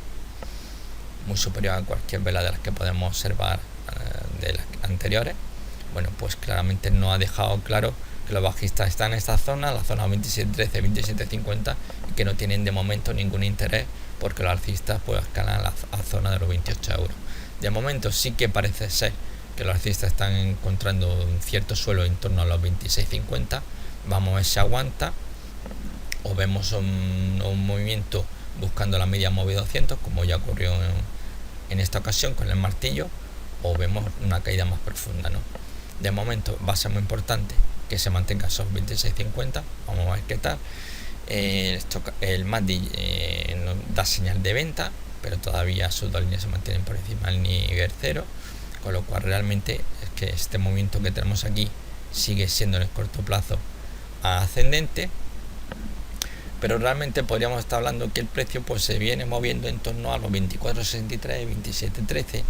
muy superior a cualquier vela de las que podemos observar de las anteriores. Bueno, pues claramente no ha dejado claro que los bajistas están en esta zona, la zona 27.13, 27.50, y que no tienen de momento ningún interés porque los alcistas pues escalan a la zona de los 28 euros. De momento sí que parece ser que los alcistas están encontrando un cierto suelo en torno a los 26.50. Vamos a ver si aguanta o vemos un movimiento buscando la media móvil 200, como ya ocurrió en esta ocasión con el martillo, o vemos una caída más profunda, ¿no? De momento va a ser muy importante que se mantenga esos 26.50. Vamos a ver qué tal. El MACD nos da señal de venta, pero todavía sus dos líneas se mantienen por encima del nivel 0, con lo cual realmente es que este movimiento que tenemos aquí sigue siendo en el corto plazo ascendente, pero realmente podríamos estar hablando que el precio pues se viene moviendo en torno a los 24.63, 27.13,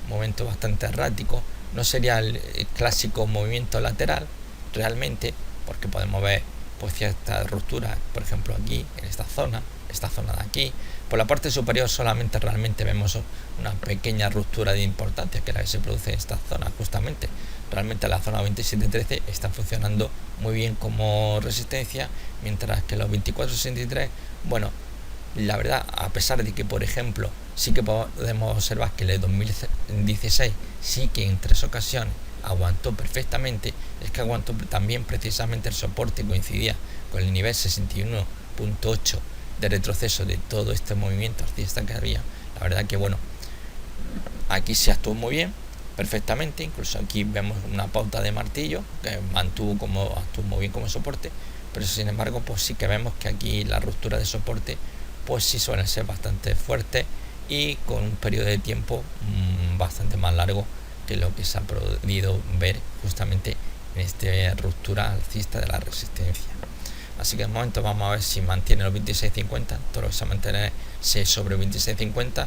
un momento bastante errático. No sería el clásico movimiento lateral realmente, porque podemos ver pues ciertas rupturas, por ejemplo aquí en esta zona de aquí. Por la parte superior solamente realmente vemos una pequeña ruptura de importancia, que es la que se produce en esta zona justamente. Realmente la zona 27.13 está funcionando muy bien como resistencia, mientras que los 24.63, bueno, la verdad, a pesar de que por ejemplo sí que podemos observar que el 2016 sí que en 3 ocasiones aguantó perfectamente, es que aguantó también precisamente el soporte, coincidía con el nivel 61.8 de retroceso de todo este movimiento alcista que había. La verdad que bueno, aquí se actuó muy bien, perfectamente, incluso aquí vemos una pauta de martillo que actuó muy bien como soporte, pero sin embargo pues sí que vemos que aquí la ruptura de soporte pues sí suelen ser bastante fuertes y con un periodo de tiempo bastante más largo que lo que se ha podido ver justamente en esta ruptura alcista de la resistencia. Así que de momento vamos a ver si mantiene los 26.50, todo lo que se mantiene sobre 26.50,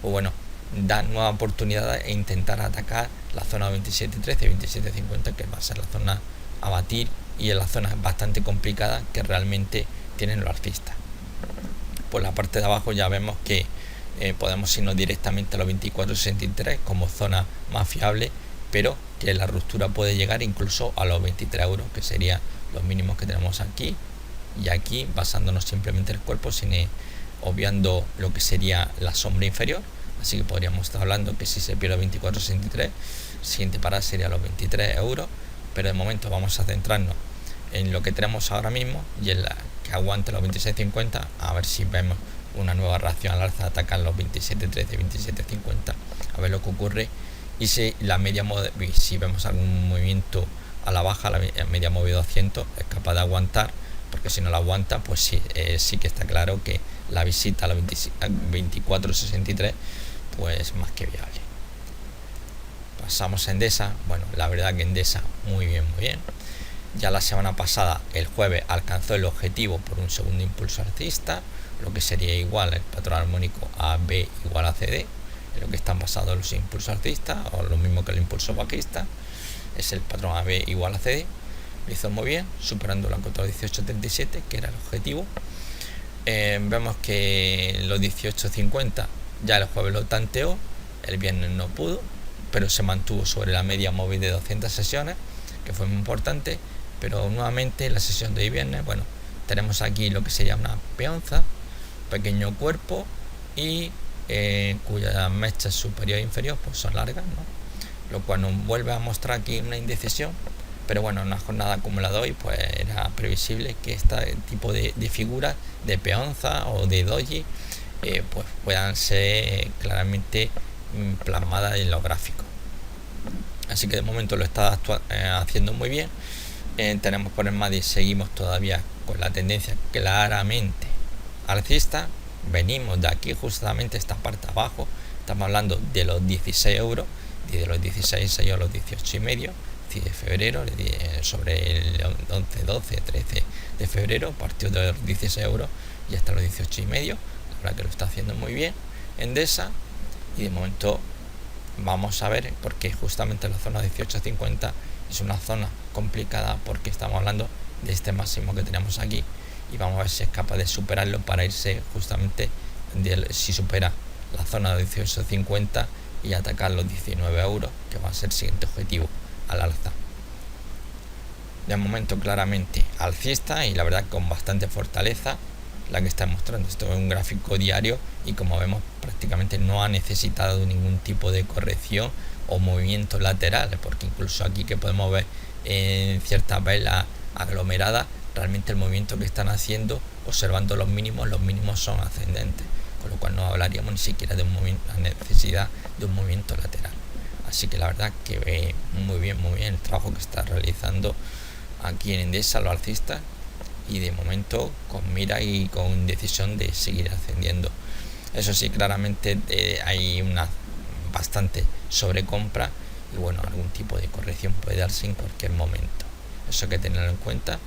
pues bueno, da nueva oportunidad e intentar atacar la zona 27.13, 27.50, que va a ser la zona a batir, y es la zona bastante complicada que realmente tienen los alcistas. Por la parte de abajo ya vemos que podemos irnos directamente a los 24.63 como zona más fiable, pero que la ruptura puede llegar incluso a los 23 euros, que serían los mínimos que tenemos aquí y aquí, basándonos simplemente en el cuerpo, sin obviando lo que sería la sombra inferior. Así que podríamos estar hablando que si se pierde 24.63, siguiente parada sería los 23 euros, pero de momento vamos a centrarnos en lo que tenemos ahora mismo y en la que aguante los 26.50, a ver si vemos una nueva reacción al alza, atacan los 27.13, 27.50, a ver lo que ocurre, y si la media móvil, si vemos algún movimiento a la baja, la media móvil 200 es capaz de aguantar, porque si no la aguanta pues sí que está claro que la visita a los 24.63 pues más que viable. Pasamos a Endesa. Bueno, la verdad que Endesa muy bien. Ya la semana pasada, el jueves, alcanzó el objetivo por un segundo impulso alcista, lo que sería igual el patrón armónico AB igual a CD. en lo que están basados los impulsos alcistas, o lo mismo que el impulso bajista. Es el patrón AB igual a CD. Lo hizo muy bien, superando la cota 18.37, que era el objetivo. Vemos que los 18.50 ya el jueves lo tanteó, el viernes no pudo, pero se mantuvo sobre la media móvil de 200 sesiones, que fue muy importante. Pero nuevamente en la sesión de hoy viernes, bueno, tenemos aquí lo que sería una peonza, pequeño cuerpo, y cuyas mechas superior e inferior pues son largas, ¿no? Lo cual nos vuelve a mostrar aquí una indecisión. Pero bueno, en una jornada como la de hoy, pues era previsible que este tipo de figuras de peonza o de doji pues puedan ser claramente plasmadas en los gráficos. Así que de momento lo está haciendo muy bien. Tenemos por el MACD, seguimos todavía con la tendencia claramente alcista. Venimos de aquí justamente esta parte abajo, estamos hablando de los 16 euros, y de los 16 a los 18,5 de febrero, sobre el 11, 12, 13 de febrero, partió de los 16 euros y hasta los 18,5. La verdad que lo está haciendo muy bien Endesa, y de momento vamos a ver, porque justamente la zona 18.50 es una zona complicada, porque estamos hablando de este máximo que tenemos aquí, y vamos a ver si es capaz de superarlo para irse justamente, si supera la zona de 18.50 y atacar los 19 euros, que va a ser el siguiente objetivo al alza. De momento claramente alcista, y la verdad con bastante fortaleza la que está mostrando. Esto es un gráfico diario, y como vemos prácticamente no ha necesitado ningún tipo de corrección o movimiento lateral, porque incluso aquí que podemos ver en ciertas velas aglomeradas, realmente el movimiento que están haciendo, observando los mínimos son ascendentes, con lo cual no hablaríamos ni siquiera de la necesidad de un movimiento lateral. Así que la verdad que ve muy bien el trabajo que está realizando aquí en Endesa los alcistas, y de momento con mira y con decisión de seguir ascendiendo. Eso sí, claramente hay una bastante sobrecompra, y bueno, algún tipo de corrección puede darse en cualquier momento. Eso hay que tenerlo en cuenta,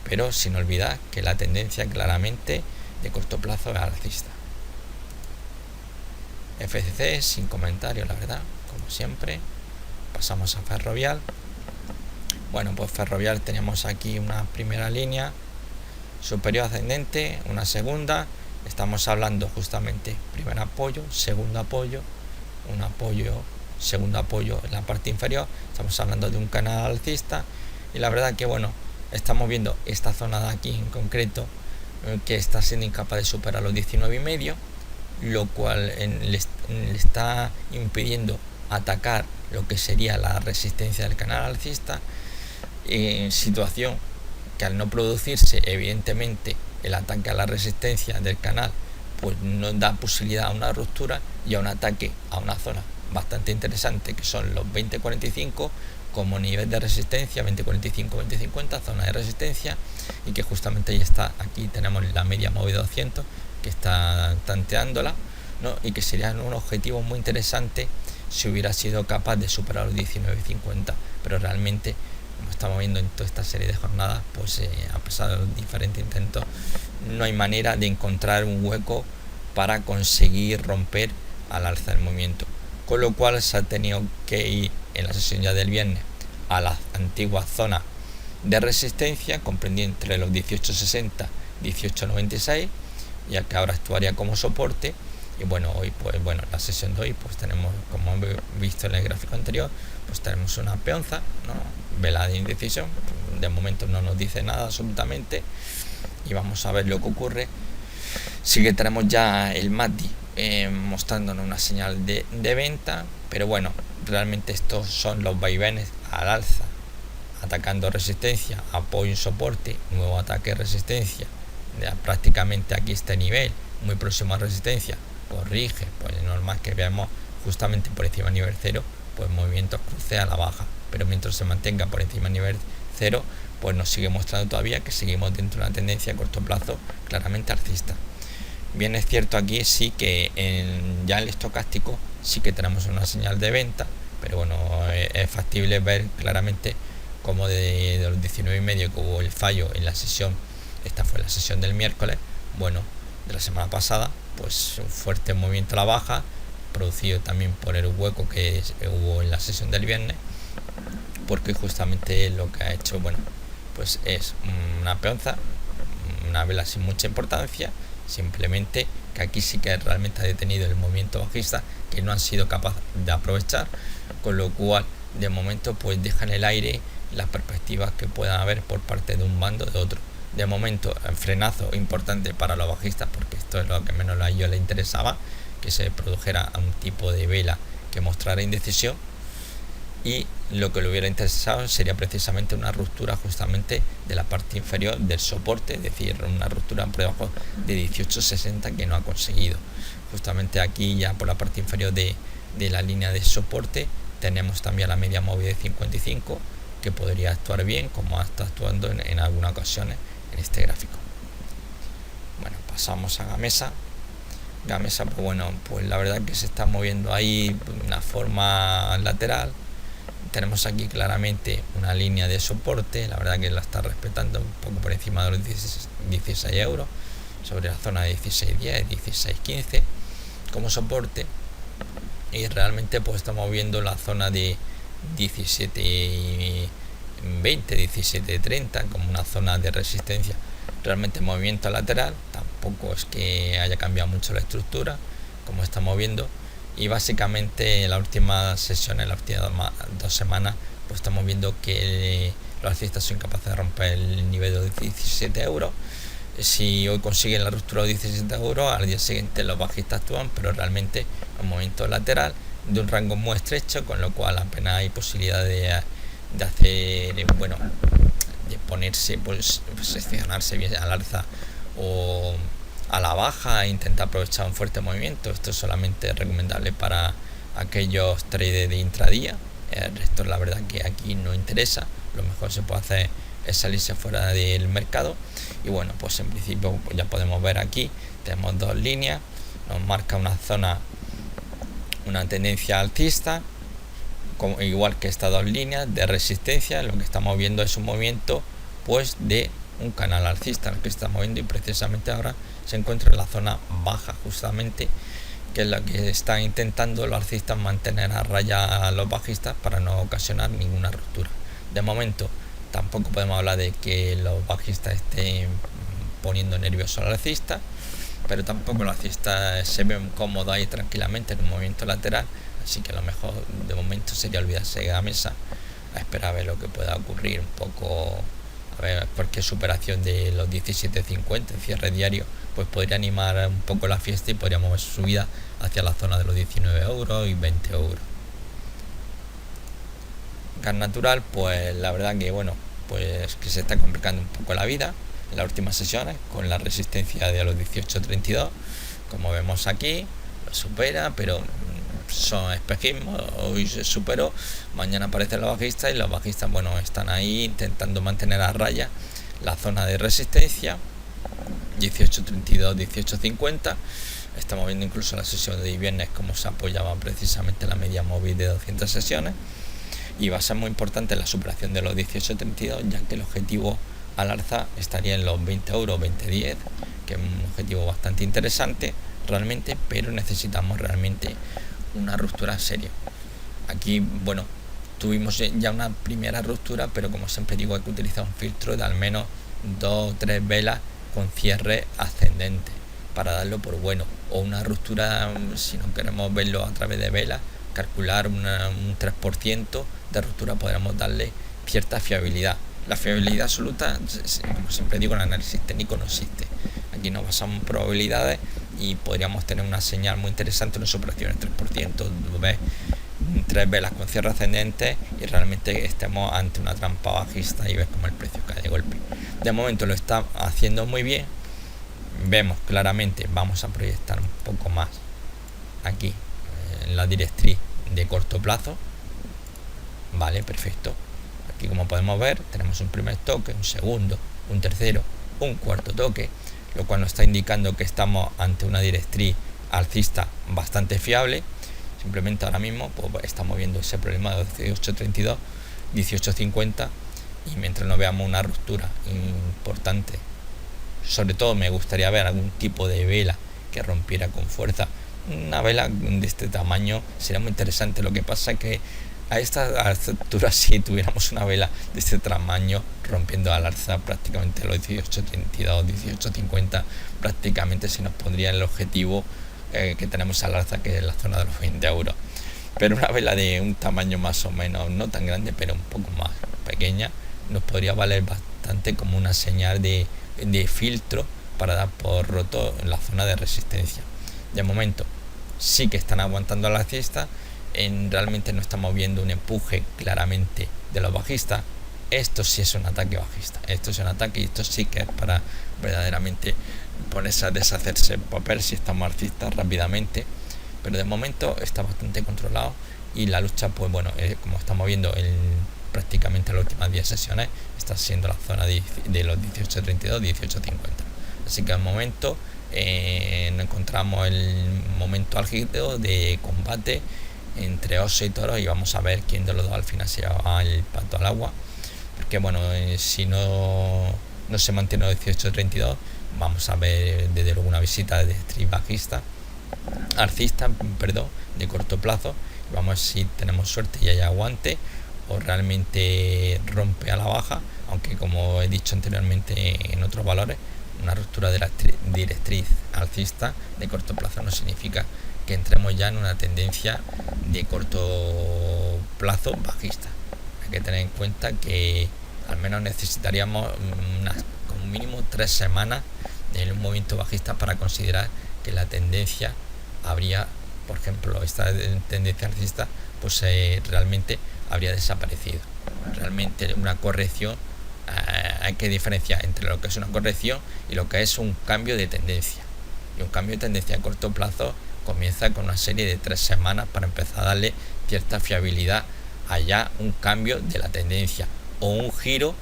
pero sin olvidar que la tendencia claramente de corto plazo es alcista. FCC sin comentario, la verdad, como siempre. Pasamos a Ferrovial. Bueno, pues Ferrovial tenemos aquí una primera línea superior ascendente, una segunda. Estamos hablando justamente primer apoyo, segundo apoyo, un apoyo, segundo apoyo en la parte inferior. Estamos hablando de un canal alcista, y la verdad que bueno, estamos viendo esta zona de aquí en concreto que está siendo incapaz de superar los 19,5, lo cual le está impidiendo atacar lo que sería la resistencia del canal alcista, situación que al no producirse evidentemente el ataque a la resistencia del canal, pues nos da posibilidad a una ruptura y a un ataque a una zona bastante interesante, que son los 20.45 como nivel de resistencia, 20.45, 20.50 zona de resistencia, y que justamente ahí está. Aquí tenemos la media móvil 200 que está tanteándola, ¿no? Y que sería un objetivo muy interesante si hubiera sido capaz de superar los 19.50, pero realmente, como estamos viendo en toda esta serie de jornadas, pues a pesar de los diferentes intentos, no hay manera de encontrar un hueco para conseguir romper al alza del movimiento, con lo cual se ha tenido que ir en la sesión ya del viernes a la antigua zona de resistencia, comprendida entre los 18.60 y 18.96, ya que ahora actuaría como soporte. Y bueno, hoy pues bueno, la sesión de hoy pues tenemos, como hemos visto en el gráfico anterior, pues tenemos una peonza, ¿no? Vela de indecisión, de momento no nos dice nada absolutamente, y vamos a ver lo que ocurre. Sí que tenemos ya el MACD mostrándonos una señal de venta, pero bueno, realmente estos son los vaivenes al alza, atacando resistencia, apoyo y soporte, nuevo ataque resistencia, ya prácticamente aquí este nivel, muy próximo a resistencia, corrige, pues es normal que veamos justamente por encima del nivel 0, pues movimientos cruce a la baja, pero mientras se mantenga por encima del nivel 0, pues nos sigue mostrando todavía que seguimos dentro de una tendencia a corto plazo claramente alcista. Bien, es cierto aquí sí que ya en el estocástico sí que tenemos una señal de venta, pero bueno, es factible ver claramente como de los 19,5 que hubo el fallo en la sesión, esta fue la sesión del miércoles, bueno, de la semana pasada, pues un fuerte movimiento a la baja, producido también por el hueco que hubo en la sesión del viernes, porque justamente lo que ha hecho, bueno, pues es una peonza, una vela sin mucha importancia, simplemente que aquí sí que realmente ha detenido el movimiento bajista que no han sido capaces de aprovechar, con lo cual de momento pues deja en el aire las perspectivas que puedan haber por parte de un bando o de otro. De momento el frenazo importante para los bajistas, porque esto es lo que menos a ellos les interesaba, que se produjera un tipo de vela que mostrara indecisión, y lo que le hubiera interesado sería precisamente una ruptura justamente de la parte inferior del soporte, es decir, una ruptura por debajo de 18.60 que no ha conseguido. Justamente aquí ya por la parte inferior de la línea de soporte tenemos también la media móvil de 55 que podría actuar bien, como ha estado actuando en algunas ocasiones en este gráfico. Bueno, pasamos a Gamesa. Gamesa, pues bueno, pues la verdad que se está moviendo ahí de una forma lateral. Tenemos aquí claramente una línea de soporte, la verdad que la está respetando un poco por encima de los 16 euros, sobre la zona de 16.10, 16.15 como soporte, y realmente pues estamos viendo la zona de 17.20, 17.30 como una zona de resistencia. Realmente movimiento lateral, tampoco es que haya cambiado mucho la estructura, como estamos viendo. Y básicamente en la última sesión, en las últimas 2 semanas, pues estamos viendo que los alcistas son capaces de romper el nivel de 17 euros. Si hoy consiguen la ruptura de 17 euros, al día siguiente los bajistas actúan, pero realmente un movimiento lateral de un rango muy estrecho, con lo cual apenas hay posibilidad de hacer, bueno, de ponerse, pues, posicionarse bien al alza o a la baja e intentar aprovechar un fuerte movimiento. Esto es solamente recomendable para aquellos traders de intradía. El resto la verdad que aquí no interesa. Lo mejor se puede hacer es salirse fuera del mercado. Y bueno, pues en principio pues ya podemos ver aquí, tenemos dos líneas, nos marca una zona, una tendencia alcista, como, igual que estas dos líneas de resistencia. Lo que estamos viendo es un movimiento pues de un canal alcista, el que estamos viendo, y precisamente ahora se encuentra en la zona baja, justamente, que es lo que están intentando los alcistas, mantener a raya a los bajistas para no ocasionar ninguna ruptura. De momento tampoco podemos hablar de que los bajistas estén poniendo nerviosos al alcista, pero tampoco los alcistas se ven cómodos ahí tranquilamente en un movimiento lateral, así que lo mejor de momento sería olvidarse de la mesa, a esperar a ver lo que pueda ocurrir un poco. A ver, porque superación de los 17.50 en cierre diario pues podría animar un poco la fiesta y podríamos ver subida hacia la zona de los 19 euros y 20 euros. Gas natural, pues la verdad que bueno, pues que se está complicando un poco la vida en las últimas sesiones, con la resistencia de los 18.32, como vemos aquí, lo supera, pero son espejismos. Hoy se superó, mañana aparecen los bajistas, y los bajistas, bueno, están ahí intentando mantener a raya la zona de resistencia 18.32, 18.50. Estamos viendo incluso la sesión de viernes como se apoyaba precisamente la media móvil de 200 sesiones, y va a ser muy importante la superación de los 18.32, ya que el objetivo al alza estaría en los 20 euros, 20.10, que es un objetivo bastante interesante realmente, pero necesitamos realmente una ruptura seria. Aquí, bueno, tuvimos ya una primera ruptura, pero como siempre digo, hay que utilizar un filtro de al menos 2 o 3 velas con cierre ascendente para darlo por bueno, o una ruptura, si no queremos verlo a través de velas, calcular un 3% de ruptura, podríamos darle cierta fiabilidad. La fiabilidad absoluta, como siempre digo, en el análisis técnico no existe. Aquí nos basamos en probabilidades y podríamos tener una señal muy interesante, una superación del 3%, ves 3 velas con cierre ascendente y realmente estemos ante una trampa bajista, y ves como el precio cae de golpe. De momento lo está haciendo muy bien. Vemos claramente, vamos a proyectar un poco más aquí en la directriz de corto plazo. Vale, perfecto. Aquí, como podemos ver, tenemos un primer toque, un segundo, un tercero, un cuarto toque, lo cual nos está indicando que estamos ante una directriz alcista bastante fiable. Simplemente ahora mismo pues, estamos viendo ese problema de 18.32, 18.50, y mientras no veamos una ruptura importante, sobre todo me gustaría ver algún tipo de vela que rompiera con fuerza una vela de este tamaño sería muy interesante. Lo que pasa es que a esta altura, si tuviéramos una vela de este tamaño rompiendo al alza prácticamente los 18.32, 18.50, prácticamente se nos pondría el objetivo que tenemos al alza, que es la zona de los 20 euros. Pero una vela de un tamaño más o menos, no tan grande, pero un poco más pequeña, nos podría valer bastante como una señal de filtro para dar por roto en la zona de resistencia. De momento sí que están aguantando la alcista, realmente no estamos viendo un empuje claramente de los bajistas. Esto sí es un ataque bajista, esto es un ataque, y esto sí que es para verdaderamente ponerse a deshacerse el papel si estamos alcistas rápidamente. Pero de momento está bastante controlado, y la lucha, pues bueno, como estamos viendo prácticamente las últimas 10 sesiones, está siendo la zona de los 18.32, 18.50. Así que al momento nos encontramos el momento álgido de combate entre oso y toro, y vamos a ver quién de los dos al final se lleva el pato al agua. Porque bueno, si no se mantiene los 18.32, vamos a ver desde luego una visita de street bajista, alcista, perdón, de corto plazo. Vamos a ver si tenemos suerte y hay aguante, o realmente rompe a la baja, aunque como he dicho anteriormente en otros valores, una ruptura de la directriz alcista de corto plazo no significa que entremos ya en una tendencia de corto plazo bajista. Hay que tener en cuenta que al menos necesitaríamos como mínimo 3 semanas en un movimiento bajista para considerar que la tendencia habría, por ejemplo, esta tendencia alcista, pues realmente habría desaparecido. Realmente una corrección, hay que diferenciar entre lo que es una corrección y lo que es un cambio de tendencia. Y un cambio de tendencia a corto plazo comienza con una serie de 3 semanas para empezar a darle cierta fiabilidad a ya un cambio de la tendencia o un giro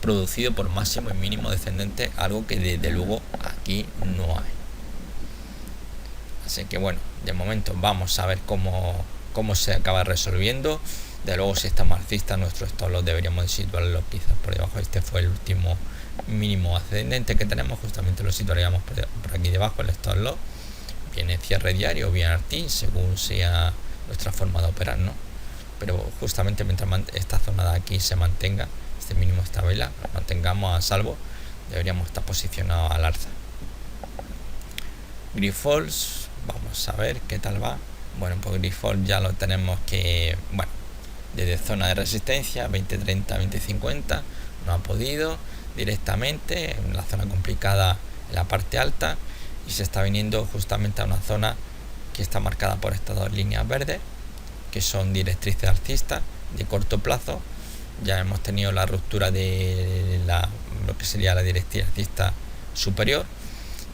producido por máximo y mínimo descendente, algo que desde luego aquí no hay. Así que bueno, de momento vamos a ver cómo se acaba resolviendo. De luego, si estamos alcistas, nuestro stop loss deberíamos situarlo quizás por debajo. Este fue el último mínimo ascendente que tenemos, justamente lo situaríamos por aquí debajo, el stop loss. Viene cierre diario, bien artín, según sea nuestra forma de operar, ¿no? Pero justamente mientras esta zona de aquí se mantenga, este mínimo, esta vela, lo mantengamos a salvo, deberíamos estar posicionados al alza. Grifols, vamos a ver qué tal va. Bueno, pues Grifols ya lo tenemos que, bueno, desde zona de resistencia 20.30, 20.50 no ha podido directamente, en la zona complicada en la parte alta, y se está viniendo justamente a una zona que está marcada por estas dos líneas verdes, que son directrices alcistas de corto plazo. Ya hemos tenido la ruptura de lo que sería la directriz alcista superior.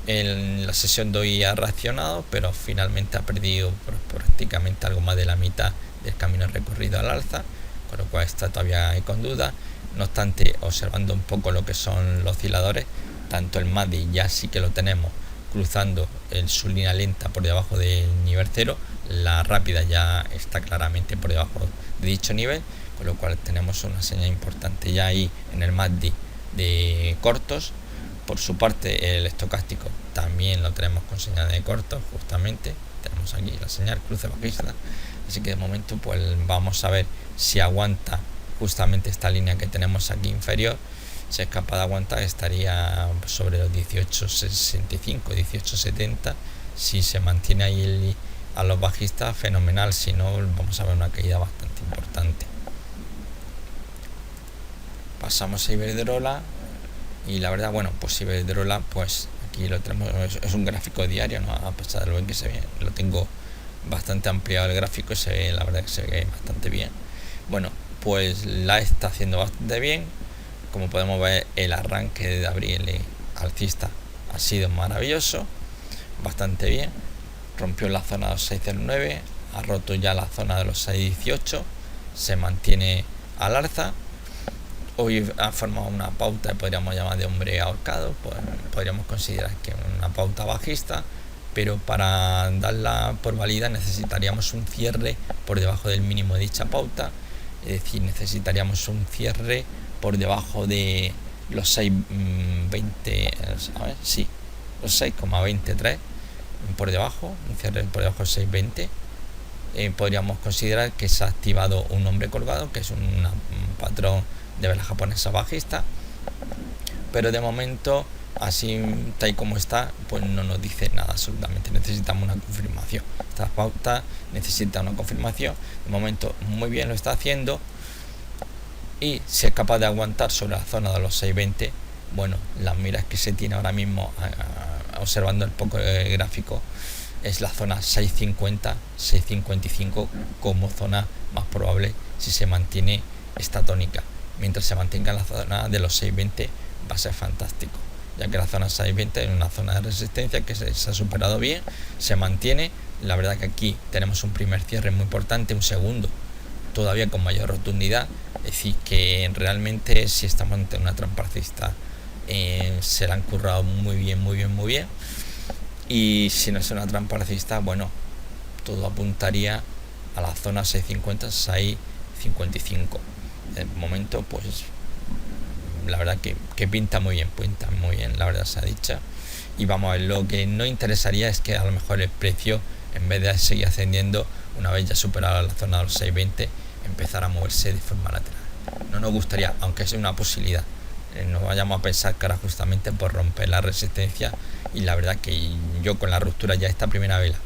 En la sesión de hoy ha reaccionado, pero finalmente ha perdido prácticamente algo más de la mitad del camino recorrido al alza, con lo cual está todavía con duda. No obstante, observando un poco lo que son los osciladores, tanto el MACD ya sí que lo tenemos cruzando su línea lenta por debajo del nivel 0, la rápida ya está claramente por debajo de dicho nivel, con lo cual tenemos una señal importante ya ahí en el MACD de cortos. Por su parte, el estocástico también lo tenemos con señal de cortos, justamente tenemos aquí la señal cruce bajista. Así que de momento pues vamos a ver si aguanta justamente esta línea que tenemos aquí inferior. Si es capaz de aguantar, estaría sobre los 18.65, 18.70. Si se mantiene ahí a los bajistas, fenomenal. Si no, vamos a ver una caída bastante importante. Pasamos a Iberdrola, y la verdad, bueno, pues Iberdrola, pues aquí lo tenemos, es un gráfico diario, ¿no? A pesar de lo bien que se ve, lo tengo bastante ampliado el gráfico, se ve, la verdad que se ve bastante bien. Bueno, pues la está haciendo bastante bien. Como podemos ver, el arranque de abril alcista ha sido maravilloso, bastante bien. Rompió la zona de los 6.09, ha roto ya la zona de los 6.18, se mantiene al alza. Hoy ha formado una pauta que podríamos llamar de hombre ahorcado, pues podríamos considerar que una pauta bajista, pero para darla por válida necesitaríamos un cierre por debajo del mínimo de dicha pauta, es decir, necesitaríamos un cierre por debajo de los 6.20, los 6,23, por debajo, un cierre por debajo de 6.20, podríamos considerar que se ha activado un hombre colgado, que es un patrón de vela japonesa bajista, pero de momento, así tal y como está, pues no nos dice nada absolutamente. Necesitamos una confirmación. Esta pauta necesita una confirmación. De momento muy bien lo está haciendo, y si es capaz de aguantar sobre la zona de los 6.20, bueno, las miras que se tiene ahora mismo observando el poco gráfico es la zona 6.50, 6.55 como zona más probable si se mantiene esta tónica. Mientras se mantenga en la zona de los 6.20 va a ser fantástico, ya que la zona 6.20 es una zona de resistencia que se ha superado bien, se mantiene. La verdad que aquí tenemos un primer cierre muy importante, un segundo todavía con mayor rotundidad, es decir, que realmente si estamos ante una trampa alcista, se la han currado muy bien, muy bien, muy bien. Y si no es una trampa alcista, bueno, todo apuntaría a la zona 6.50, 6.55. De momento, pues la verdad que pinta muy bien, la verdad se ha dicho. Y vamos a ver, lo que no interesaría es que a lo mejor el precio, en vez de seguir ascendiendo, una vez ya superada la zona de los 6.20, empezar a moverse de forma lateral. No nos gustaría, aunque sea una posibilidad, no vayamos a pensar que ahora justamente por romper la resistencia. Y la verdad que yo con la ruptura ya esta primera vela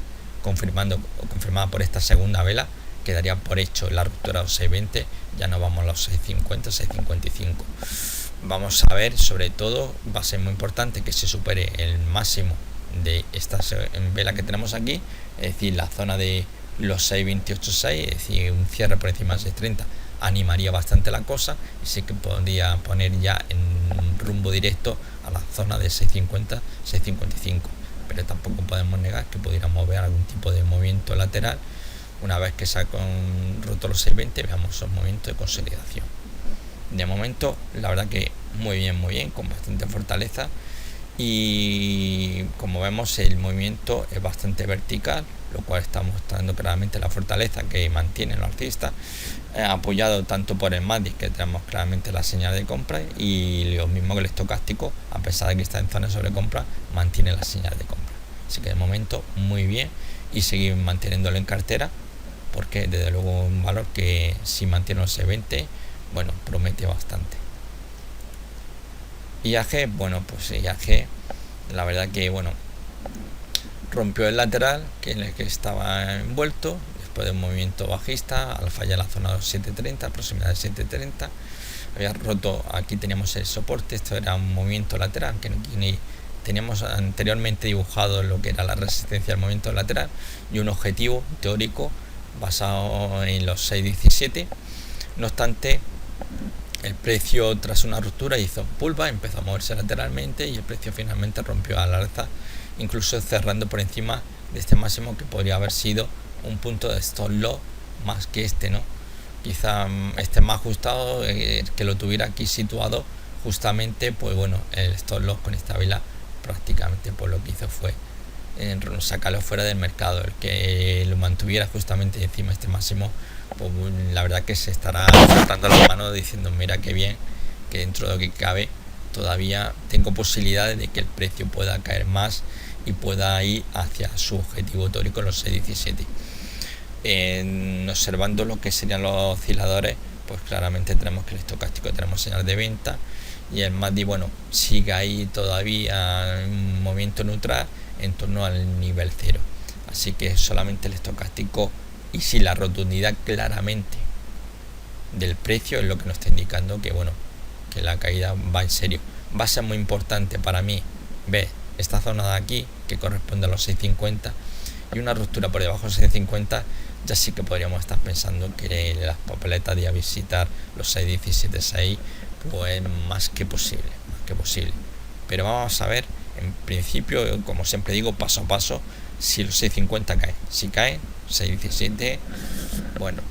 confirmada por esta segunda vela, quedaría por hecho la ruptura de los 6.20, ya no vamos a los 6.50, 6.55. Vamos a ver, sobre todo va a ser muy importante que se supere el máximo de esta vela que tenemos aquí, es decir, la zona de los 6.28.6, es decir, un cierre por encima de 6.30 animaría bastante la cosa, y sí que podría poner ya en rumbo directo a la zona de 6.50, 6.55, pero tampoco podemos negar que pudiéramos ver algún tipo de movimiento lateral una vez que se ha roto los 6.20, veamos un movimiento de consolidación. De momento, la verdad que muy bien, con bastante fortaleza, y como vemos el movimiento es bastante vertical, lo cual está mostrando claramente la fortaleza que mantiene el alcista, apoyado tanto por el MACD, que tenemos claramente la señal de compra, y lo mismo que el estocástico, a pesar de que está en zona de sobrecompra, mantiene la señal de compra. Así que de momento muy bien, y seguir manteniéndolo en cartera, porque desde luego un valor que si mantiene los 6.20, bueno, promete bastante. IAG, bueno, pues IAG, la verdad que bueno, rompió el lateral en el que estaba envuelto después de un movimiento bajista al fallar la zona de los 7.30, proximidad de 7.30. Había roto, aquí teníamos el soporte, esto era un movimiento lateral, que teníamos anteriormente dibujado lo que era la resistencia al movimiento lateral y un objetivo teórico basado en los 6.17. No obstante, el precio tras una ruptura hizo pullback, empezó a moverse lateralmente, y el precio finalmente rompió al alza, incluso cerrando por encima de este máximo, que podría haber sido un punto de stop loss más que este, ¿no? Quizá este más ajustado, que lo tuviera aquí situado justamente, pues bueno, el stop loss con esta vela prácticamente pues lo que hizo fue sacarlo fuera del mercado. El que lo mantuviera justamente encima de este máximo, pues la verdad que se estará frotando las manos diciendo mira qué bien, que dentro de lo que cabe todavía tengo posibilidades de que el precio pueda caer más y pueda ir hacia su objetivo teórico en los 6.17. Observando lo que serían los osciladores, pues claramente tenemos que el estocástico tenemos señal de venta, y el MACD, bueno, sigue ahí todavía en movimiento neutral en torno al nivel 0. Así que solamente el estocástico, y si la rotundidad claramente del precio es lo que nos está indicando que bueno, que la caída va en serio. Va a ser muy importante para mí ver esta zona de aquí, que corresponde a los 6.50, y una ruptura por debajo de 6.50, ya sí que podríamos estar pensando que las papeletas de a visitar los 6.17.6, pues más que posible. Pero vamos a ver, en principio, como siempre digo, paso a paso, si los 6.50 caen. Si caen 6.17, bueno,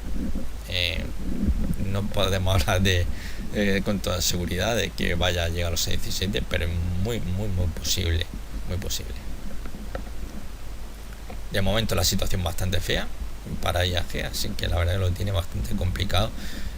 no podemos hablar de con toda seguridad de que vaya a llegar a los 6.17, pero es muy posible, De momento la situación bastante fea para IAG, así que la verdad que lo tiene bastante complicado,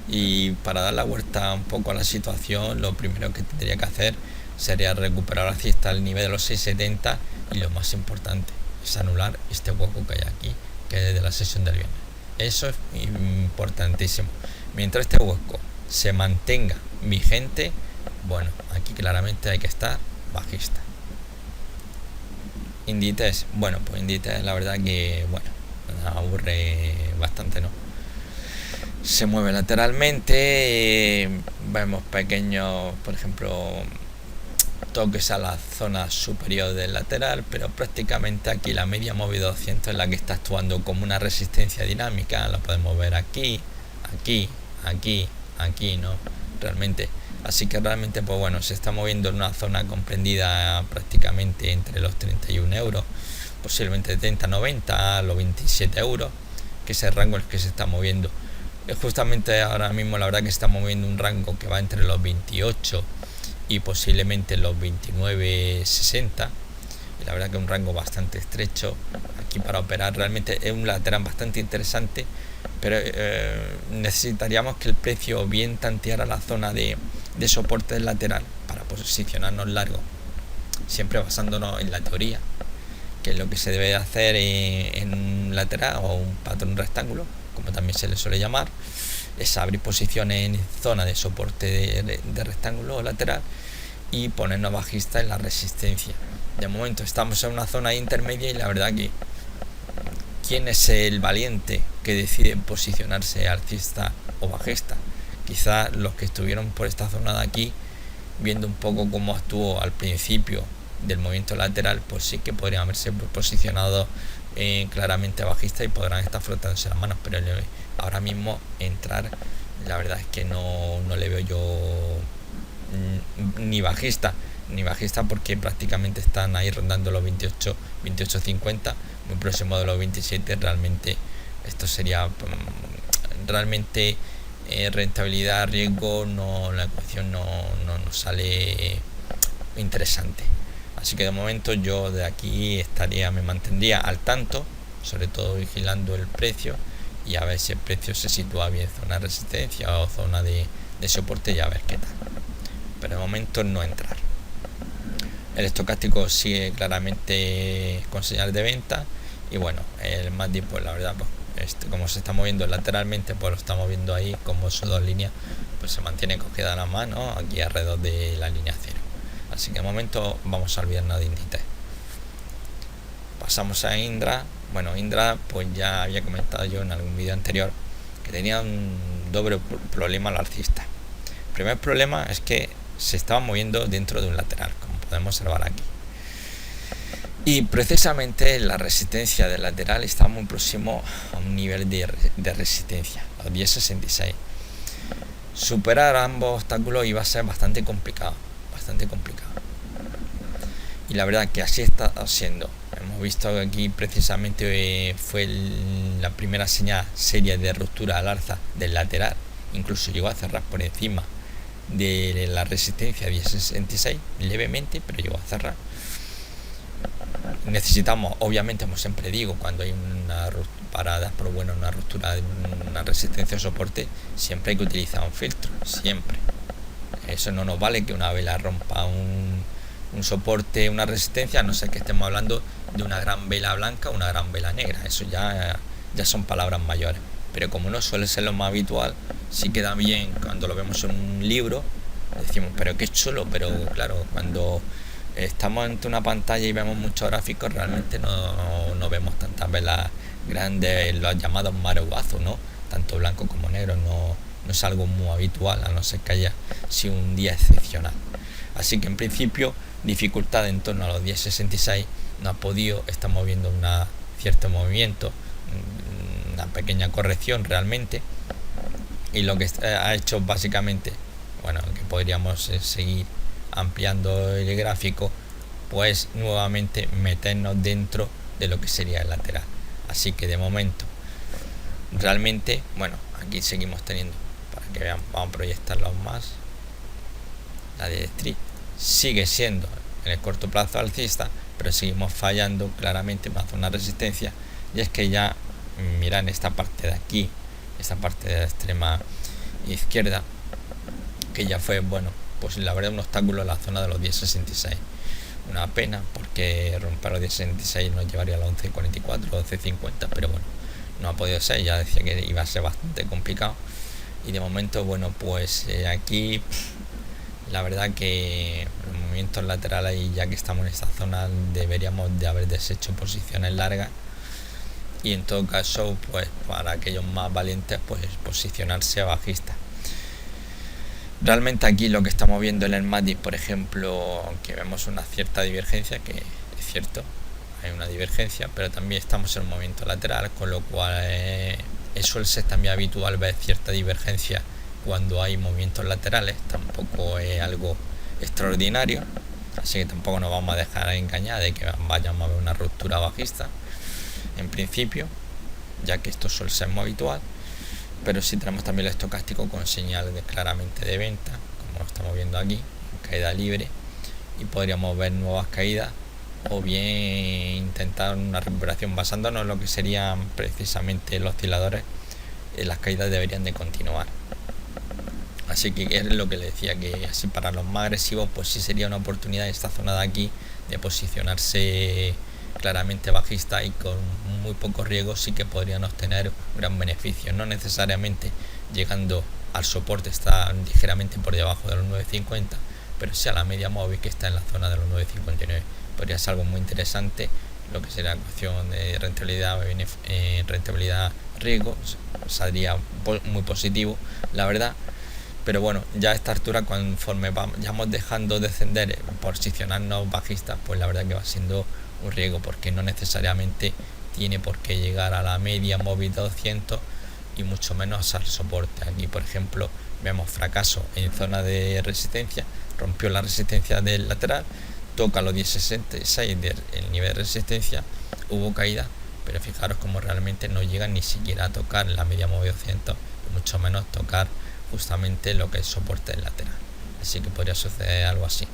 y para dar la vuelta un poco a la situación, lo primero que tendría que hacer sería recuperar hasta el nivel de los 6.70, y lo más importante, es anular este hueco que hay aquí, que es de la sesión del viernes. Eso es importantísimo. Mientras este hueco se mantenga vigente, bueno, aquí claramente hay que estar bajista. Inditex, bueno, pues Inditex la verdad que, bueno, aburre bastante, ¿no? Se mueve lateralmente, vemos pequeños, por ejemplo, toques a la zona superior del lateral, pero prácticamente aquí la media móvil 200 es la que está actuando como una resistencia dinámica. La podemos ver aquí, aquí, aquí, aquí, ¿no? Realmente, así que realmente, pues bueno, se está moviendo en una zona comprendida prácticamente entre los 31 euros, posiblemente 30-90, los 27 euros, que es el rango en el que se está moviendo. Justamente ahora mismo la verdad que está moviendo un rango que va entre los 28 y posiblemente los 29-60, y la verdad que es un rango bastante estrecho aquí para operar. Realmente es un lateral bastante interesante, pero necesitaríamos que el precio bien tanteara la zona de soporte del lateral para posicionarnos largo, siempre basándonos en la teoría, que es lo que se debe hacer en un lateral o un patrón rectángulo, como también se le suele llamar, es abrir posiciones en zona de soporte de rectángulo o lateral y ponernos bajista en la resistencia. De momento estamos en una zona intermedia y la verdad que ¿quién es el valiente que decide posicionarse alcista o bajista? Quizás los que estuvieron por esta zona de aquí, viendo un poco cómo actuó al principio del movimiento lateral, pues sí que podrían haberse posicionado claramente bajista y podrán estar frotándose las manos, pero ahora mismo entrar, la verdad es que no le veo yo ni bajista porque prácticamente están ahí rondando los 28-50, muy próximo de los 27. Realmente esto sería realmente rentabilidad riesgo, no, la ecuación no nos sale interesante. Así que de momento yo de aquí me mantendría al tanto, sobre todo vigilando el precio y a ver si el precio se sitúa bien zona de resistencia o zona de soporte, y a ver qué tal. Pero de momento no entrar. El estocástico sigue claramente con señal de venta, y bueno, el MACD, pues la verdad, pues como se está moviendo lateralmente, pues lo estamos viendo ahí como sus dos líneas pues se mantiene cogida la mano aquí alrededor de la línea 0. Así que de momento vamos a olvidarnos de Inditex. Pasamos a Indra. Bueno, Indra, pues ya había comentado yo en algún vídeo anterior que tenía un doble problema al alcista. El primer problema es que se estaba moviendo dentro de un lateral, como podemos observar aquí, y precisamente la resistencia del lateral está muy próximo a un nivel de resistencia, los 10.66. Superar ambos obstáculos iba a ser bastante complicado. Y la verdad que así está siendo. Hemos visto que aquí precisamente fue la primera señal seria de ruptura al alza del lateral, incluso llegó a cerrar por encima de la resistencia 10.66 levemente, pero llegó a cerrar. Necesitamos, obviamente, como siempre digo, cuando hay una para dar por bueno una ruptura de una resistencia o soporte, siempre hay que utilizar un filtro, siempre. Eso no nos vale que una vela rompa un soporte, una resistencia, a no ser que estemos hablando de una gran vela blanca o una gran vela negra. Eso ya son palabras mayores, pero como no suele ser lo más habitual, sí queda bien cuando lo vemos en un libro, decimos, pero qué chulo. Pero claro, cuando estamos ante una pantalla y vemos muchos gráficos, realmente no vemos tantas velas grandes, los llamados maroguazos, ¿no? Tanto blanco como negro, no es algo muy habitual, a no ser que haya sido un día excepcional. Así que en principio dificultad en torno a los 10.66, no ha podido, estamos viendo un cierto movimiento, una pequeña corrección realmente, y lo que ha hecho básicamente, bueno, que podríamos seguir ampliando el gráfico, pues nuevamente meternos dentro de lo que sería el lateral. Así que de momento realmente, bueno, aquí seguimos teniendo, para que vean, vamos a proyectarlo aún más, la de Street sigue siendo en el corto plazo alcista, pero seguimos fallando claramente en una zona de resistencia, y es que ya miran esta parte de aquí, esta parte de la extrema izquierda, que ya fue, bueno, pues la verdad un obstáculo en la zona de los 10.66. una pena, porque romper los 10.66 nos llevaría a los 11.44, 11.50, pero bueno, no ha podido ser. Ya decía que iba a ser bastante complicado. Y de momento, bueno, pues aquí la verdad que los movimientos laterales, y ya que estamos en esta zona, deberíamos de haber deshecho posiciones largas, y en todo caso, pues para aquellos más valientes, pues posicionarse bajista. Realmente aquí lo que estamos viendo en el MATIC, por ejemplo, aunque vemos una cierta divergencia, que es cierto, hay una divergencia, pero también estamos en un movimiento lateral, con lo cual suele ser también habitual ver cierta divergencia cuando hay movimientos laterales. Tampoco es algo extraordinario, así que tampoco nos vamos a dejar engañar de que vayamos a ver una ruptura bajista en principio, ya que esto suele ser muy habitual. Pero sí tenemos también el estocástico con señal claramente de venta, como lo estamos viendo aquí, caída libre, y podríamos ver nuevas caídas, o bien intentar una recuperación basándonos en lo que serían precisamente los osciladores. Las caídas deberían de continuar, así que es lo que le decía, que así para los más agresivos pues sí sería una oportunidad esta zona de aquí de posicionarse claramente bajista, y con muy poco riesgo sí que podrían obtener un gran beneficio, no necesariamente llegando al soporte, está ligeramente por debajo de los 9.50, pero sí a la media móvil, que está en la zona de los 9.59. Podría ser algo muy interesante lo que sería la ecuación de rentabilidad riesgo, saldría muy positivo, la verdad. Pero bueno, ya a esta altura, conforme vamos dejando descender, posicionarnos bajistas, pues la verdad que va siendo un riesgo, porque no necesariamente tiene por qué llegar a la media móvil de 200, y mucho menos al soporte. Aquí, por ejemplo, vemos fracaso en zona de resistencia, rompió la resistencia del lateral, toca los 10.66 del nivel de resistencia, hubo caída, pero fijaros como realmente no llega ni siquiera a tocar la media móvil 200, y mucho menos tocar justamente lo que es soporte del lateral. Así que podría suceder algo así.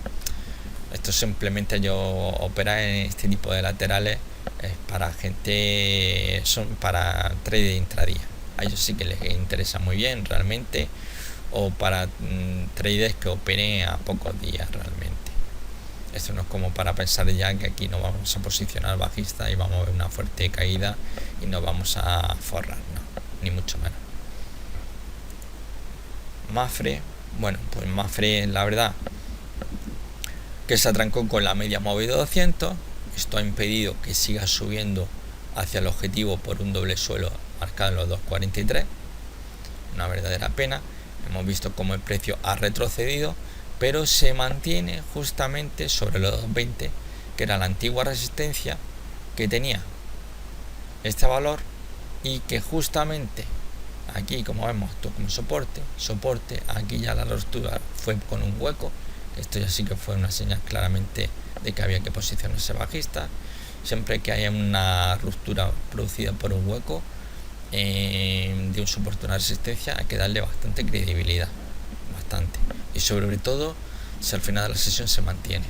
Esto simplemente yo operar en este tipo de laterales es para gente, son para trade intradía. A ellos sí que les interesa muy bien realmente, o para traders que operen a pocos días realmente. Esto no es como para pensar ya que aquí nos vamos a posicionar bajista y vamos a ver una fuerte caída y nos vamos a forrar, no, ni mucho menos. Mafre, bueno, pues Mafre, la verdad que se atrancó con la media móvil de 200. Esto ha impedido que siga subiendo hacia el objetivo por un doble suelo marcado en los 2.43, una verdadera pena. Hemos visto cómo el precio ha retrocedido, pero se mantiene justamente sobre los 2.20, que era la antigua resistencia que tenía este valor, y que justamente aquí, como vemos, esto como soporte, aquí ya la ruptura fue con un hueco. Esto ya sí que fue una señal claramente de que había que posicionarse bajista. Siempre que haya una ruptura producida por un hueco de un soporte, una resistencia, hay que darle bastante credibilidad, bastante, y sobre todo si al final de la sesión se mantiene,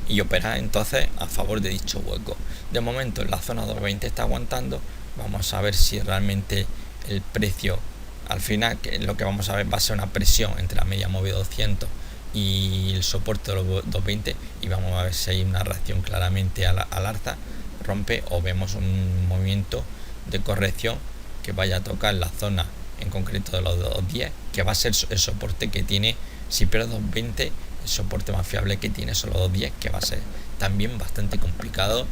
y operar entonces a favor de dicho hueco. De momento en la zona 2.20 está aguantando. Vamos a ver si realmente el precio al final, que lo que vamos a ver va a ser una presión entre la media móvil 200 y el soporte de los 2.20, y vamos a ver si hay una reacción claramente al alza, rompe, o vemos un movimiento de corrección que vaya a tocar la zona en concreto de los 2.10, que va a ser el soporte que tiene. Si pierde 2.20, el soporte más fiable que tiene son los 2.10, que va a ser también bastante complicado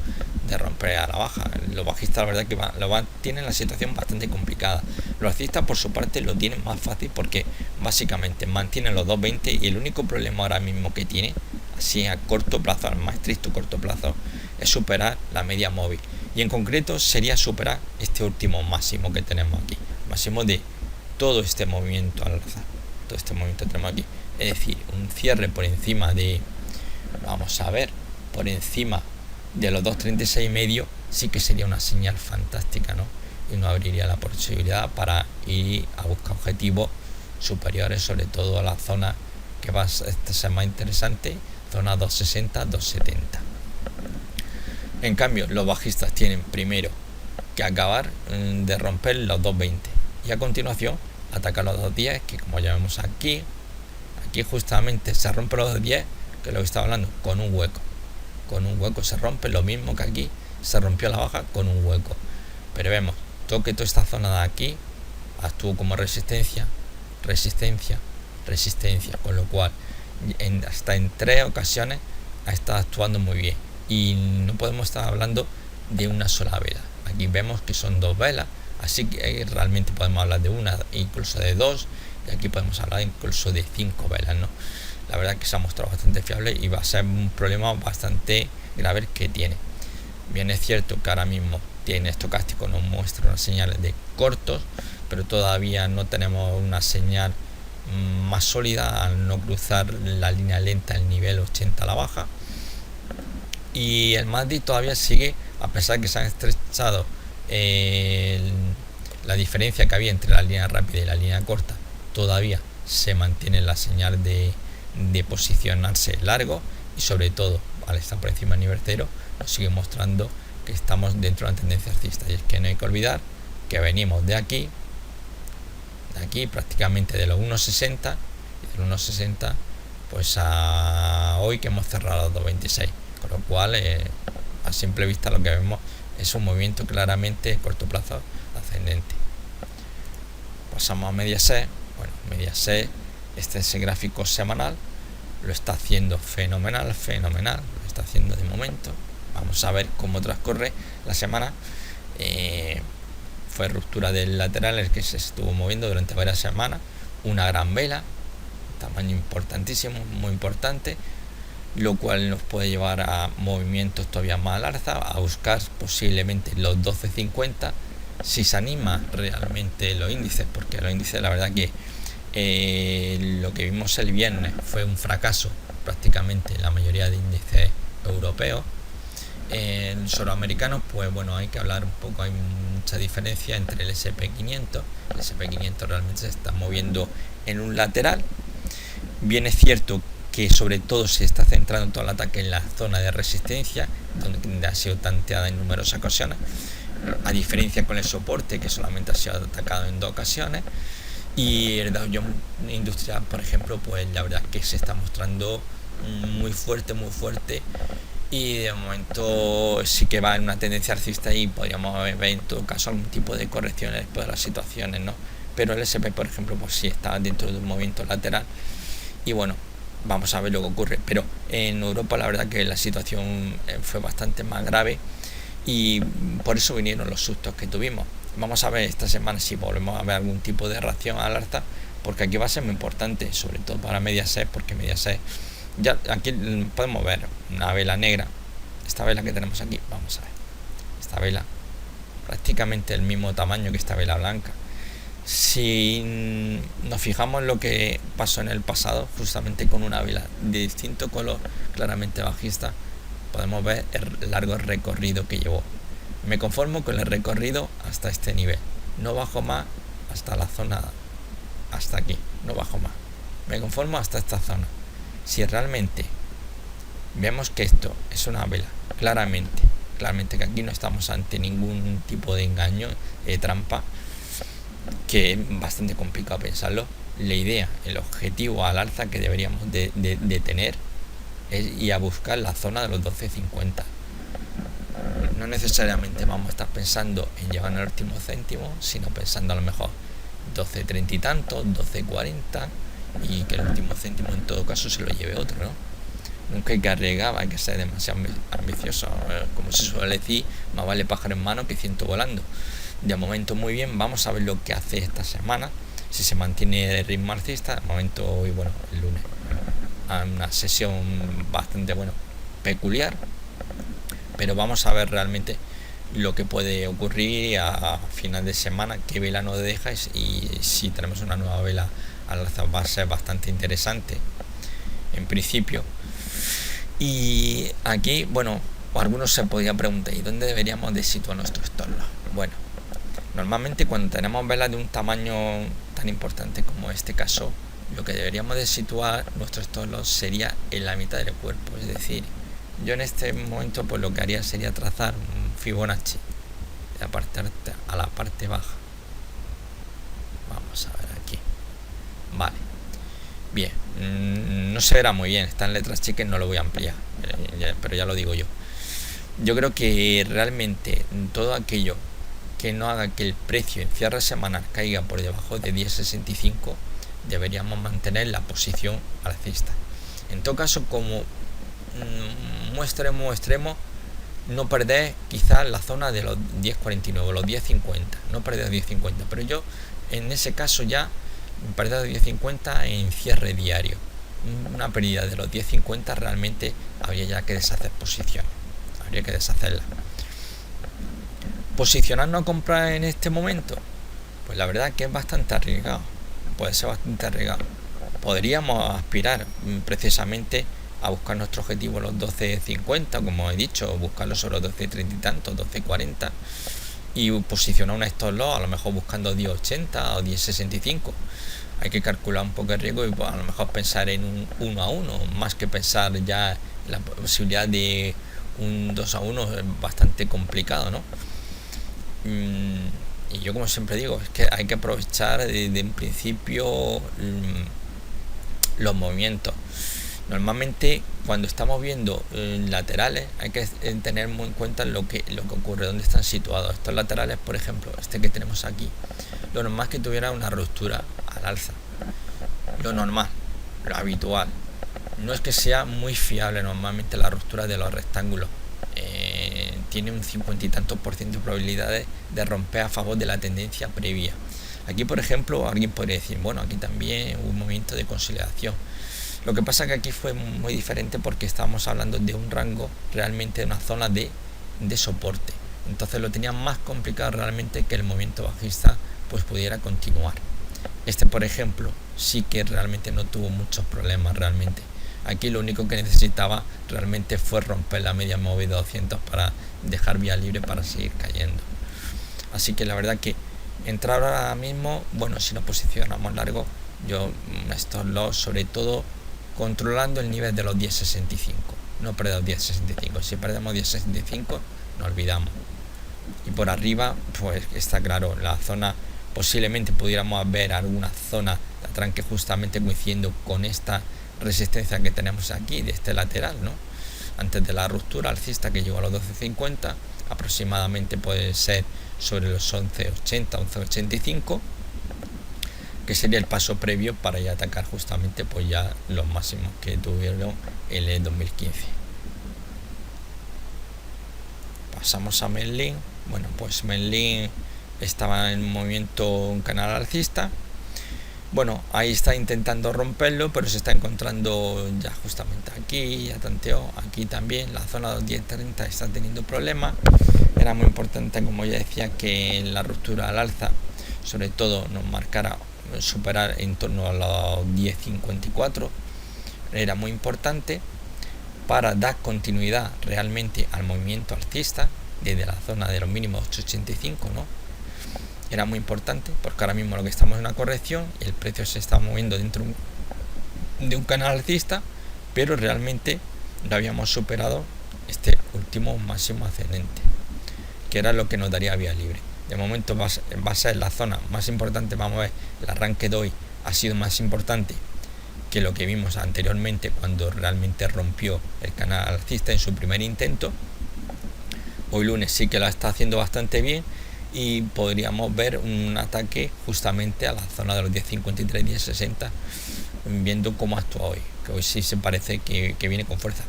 de romper a la baja. Los bajistas, la verdad que tienen la situación bastante complicada. Los alcistas, por su parte, lo tienen más fácil, porque básicamente mantienen los 2.20, y el único problema ahora mismo que tiene, así a corto plazo, al más estricto corto plazo, es superar la media móvil, y en concreto sería superar este último máximo que tenemos aquí, máximo de todo este movimiento al alza, todo este movimiento que tenemos aquí. Es decir, un cierre por encima de, vamos a ver, por encima de los 2.36,5 sí que sería una señal fantástica, ¿no? Y nos abriría la posibilidad para ir a buscar objetivos superiores, sobre todo a la zona que va a ser más interesante, zona 2.60, 2.70. En cambio, los bajistas tienen primero que acabar de romper los 2.20, y a continuación atacar los 2.10, que como ya vemos aquí justamente se rompe los 2.10, que es lo que estaba hablando, con un hueco. Con un hueco se rompe, lo mismo que aquí se rompió la baja con un hueco. Pero vemos, toque toda esta zona de aquí, actúo como resistencia, resistencia, resistencia, con lo cual hasta en 3 ocasiones ha estado actuando muy bien. Y no podemos estar hablando de una sola vela. Aquí vemos que son 2 velas, así que realmente podemos hablar de una, incluso de 2, y aquí podemos hablar incluso de 5 velas, ¿no? La verdad que se ha mostrado bastante fiable y va a ser un problema bastante grave que tiene. Bien, es cierto que ahora mismo tiene estocástico, nos muestra unas señales de cortos, pero todavía no tenemos una señal más sólida al no cruzar la línea lenta el nivel 80 a la baja. Y el MACD todavía sigue, a pesar de que se han estrechado la diferencia que había entre la línea rápida y la línea corta, todavía se mantiene la señal de posicionarse largo, y sobre todo al estar por encima del nivel 0 nos sigue mostrando que estamos dentro de una tendencia alcista. Y es que no hay que olvidar que venimos de aquí prácticamente de los 1.60, y de los 1.60 pues a hoy que hemos cerrado los 2.26, con lo cual a simple vista lo que vemos es un movimiento claramente a corto plazo ascendente. Pasamos a Mediaset. Bueno, Mediaset, este es el gráfico semanal, lo está haciendo fenomenal, lo está haciendo de momento. Vamos a ver cómo transcurre la semana. Fue ruptura del lateral el que se estuvo moviendo durante varias semanas, una gran vela, tamaño importantísimo, muy importante, lo cual nos puede llevar a movimientos todavía más al alza, a buscar posiblemente los 12.50 si se anima realmente los índices, porque los índices, la verdad que lo que vimos el viernes fue un fracaso prácticamente en la mayoría de índices europeos. En suramericanos, pues bueno, hay que hablar un poco, hay mucha diferencia entre el SP500. El SP500 realmente se está moviendo en un lateral. Bien, es cierto que sobre todo se está centrando todo el ataque en la zona de resistencia, donde ha sido tanteada en numerosas ocasiones, a diferencia con el soporte, que solamente ha sido atacado en 2 ocasiones. Y el Dow Jones Industrial, por ejemplo, pues la verdad que se está mostrando muy fuerte, y de momento sí que va en una tendencia alcista y podríamos ver en todo caso algún tipo de correcciones después de las situaciones, ¿no? Pero el SP, por ejemplo, pues sí está dentro de un movimiento lateral, y bueno, vamos a ver lo que ocurre. Pero en Europa la verdad que la situación fue bastante más grave, y por eso vinieron los sustos que tuvimos. Vamos a ver esta semana si volvemos a ver algún tipo de reacción al alza, porque aquí va a ser muy importante, sobre todo para Mediaset, porque Mediaset, ya aquí podemos ver una vela negra, esta vela que tenemos aquí, vamos a ver, esta vela prácticamente el mismo tamaño que esta vela blanca. Si nos fijamos en lo que pasó en el pasado, justamente con una vela de distinto color, claramente bajista, podemos ver el largo recorrido que llevó. Me conformo con el recorrido hasta este nivel, no bajo más hasta la zona, hasta aquí, no bajo más, me conformo hasta esta zona. Si realmente vemos que esto es una vela, claramente que aquí no estamos ante ningún tipo de engaño, trampa, que es bastante complicado pensarlo. La idea, el objetivo al alza que deberíamos de tener es ir a buscar la zona de los 12.50. No necesariamente vamos a estar pensando en llevar el último céntimo, sino pensando a lo mejor 12.30 y tanto, 12.40, y que el último céntimo en todo caso se lo lleve otro, ¿no? Nunca hay que arriesgar, hay que ser demasiado ambicioso, como se suele decir, más vale pájaro en mano que ciento volando. De momento muy bien, vamos a ver lo que hace esta semana, si se mantiene el ritmo alcista. De momento hoy, bueno, el lunes, una sesión bastante, bueno, peculiar, pero vamos a ver realmente lo que puede ocurrir a final de semana, qué vela nos deja, y si tenemos una nueva vela al alza va a ser bastante interesante en principio. Y aquí, bueno, algunos se podrían preguntar, ¿y dónde deberíamos de situar nuestro stop loss? Bueno, normalmente cuando tenemos velas de un tamaño tan importante como este caso, lo que deberíamos de situar nuestro stop loss sería en la mitad del cuerpo. Es decir, yo en este momento pues lo que haría sería trazar un Fibonacci de la parte alta a la parte baja. Vamos a ver aquí. Vale. bien, no se verá muy bien, está en letras chicas, no lo voy a ampliar, pero ya lo digo yo. Yo creo que realmente todo aquello que no haga que el precio en cierre semanal caiga por debajo de 10,65 deberíamos mantener la posición alcista. En todo caso, como extremo, no perder quizás la zona de los 10,49 o los 10,50, no perder 10,50, pero yo en ese caso ya perder 10,50 en cierre diario. Una pérdida de los 10,50 realmente habría ya que deshacer posiciones, habría que deshacerla. Posicionarnos a comprar en este momento, pues la verdad que es bastante arriesgado, puede ser bastante arriesgado. Podríamos aspirar precisamente a buscar nuestro objetivo los 12,50, como he dicho, buscarlo sobre los 12,30 y tantos, 12,40, y posicionar un stop loss a lo mejor buscando 10,80 o 10,65. Hay que calcular un poco el riesgo y pues, a lo mejor pensar en un 1 a 1, más que pensar ya en la posibilidad de un 2 a 1 es bastante complicado, ¿no? Y yo, como siempre digo, es que hay que aprovechar desde un principio los movimientos. Normalmente cuando estamos viendo laterales hay que tener muy en cuenta lo que ocurre, dónde están situados estos laterales. Por ejemplo, este que tenemos aquí, lo normal es que tuviera una ruptura al alza, lo normal, lo habitual. No es que sea muy fiable normalmente la ruptura de los rectángulos, tiene un 50 y tantos % de probabilidades de romper a favor de la tendencia previa. Aquí, por ejemplo, alguien podría decir, bueno, aquí también hubo un movimiento de consolidación. Lo que pasa que aquí fue muy diferente porque estábamos hablando de un rango realmente de una zona de soporte. Entonces lo tenía más complicado realmente que el movimiento bajista pues pudiera continuar. Este, por ejemplo, sí que realmente no tuvo muchos problemas realmente. Aquí lo único que necesitaba realmente fue romper la media móvil de 200 para dejar vía libre para seguir cayendo. Así que la verdad que entrar ahora mismo, bueno, si nos posicionamos largo, yo estos loss sobre todo controlando el nivel de los 10,65, no perder 10,65. Si perdemos 10,65 nos olvidamos. Y por arriba pues está claro, la zona posiblemente pudiéramos ver alguna zona de atranque justamente coincidiendo con esta resistencia que tenemos aquí de este lateral, ¿no? Antes de la ruptura alcista que llegó a los 12,50, aproximadamente puede ser sobre los 11,80, 11,85, que sería el paso previo para ya atacar justamente pues ya los máximos que tuvieron el 2015. Pasamos a Merlin. Bueno, pues Merlin estaba en movimiento un canal alcista. Bueno, ahí está intentando romperlo, pero se está encontrando ya justamente aquí, ya tanteó aquí también, la zona de los 10,30 está teniendo problemas. Era muy importante, como ya decía, que la ruptura al alza sobre todo nos marcara superar en torno a los 10,54, era muy importante para dar continuidad realmente al movimiento alcista desde la zona de los mínimos 8,85, ¿no? Era muy importante porque ahora mismo lo que estamos en una corrección y el precio se está moviendo dentro de un canal alcista, pero realmente no habíamos superado este último máximo ascendente, que era lo que nos daría vía libre. De momento va a ser la zona más importante. Vamos a ver, el arranque de hoy ha sido más importante que lo que vimos anteriormente cuando realmente rompió el canal alcista en su primer intento. Hoy lunes sí que la está haciendo bastante bien y podríamos ver un ataque justamente a la zona de los 10,53, 10,60, viendo cómo actúa hoy, que hoy sí se parece que viene con fuerza.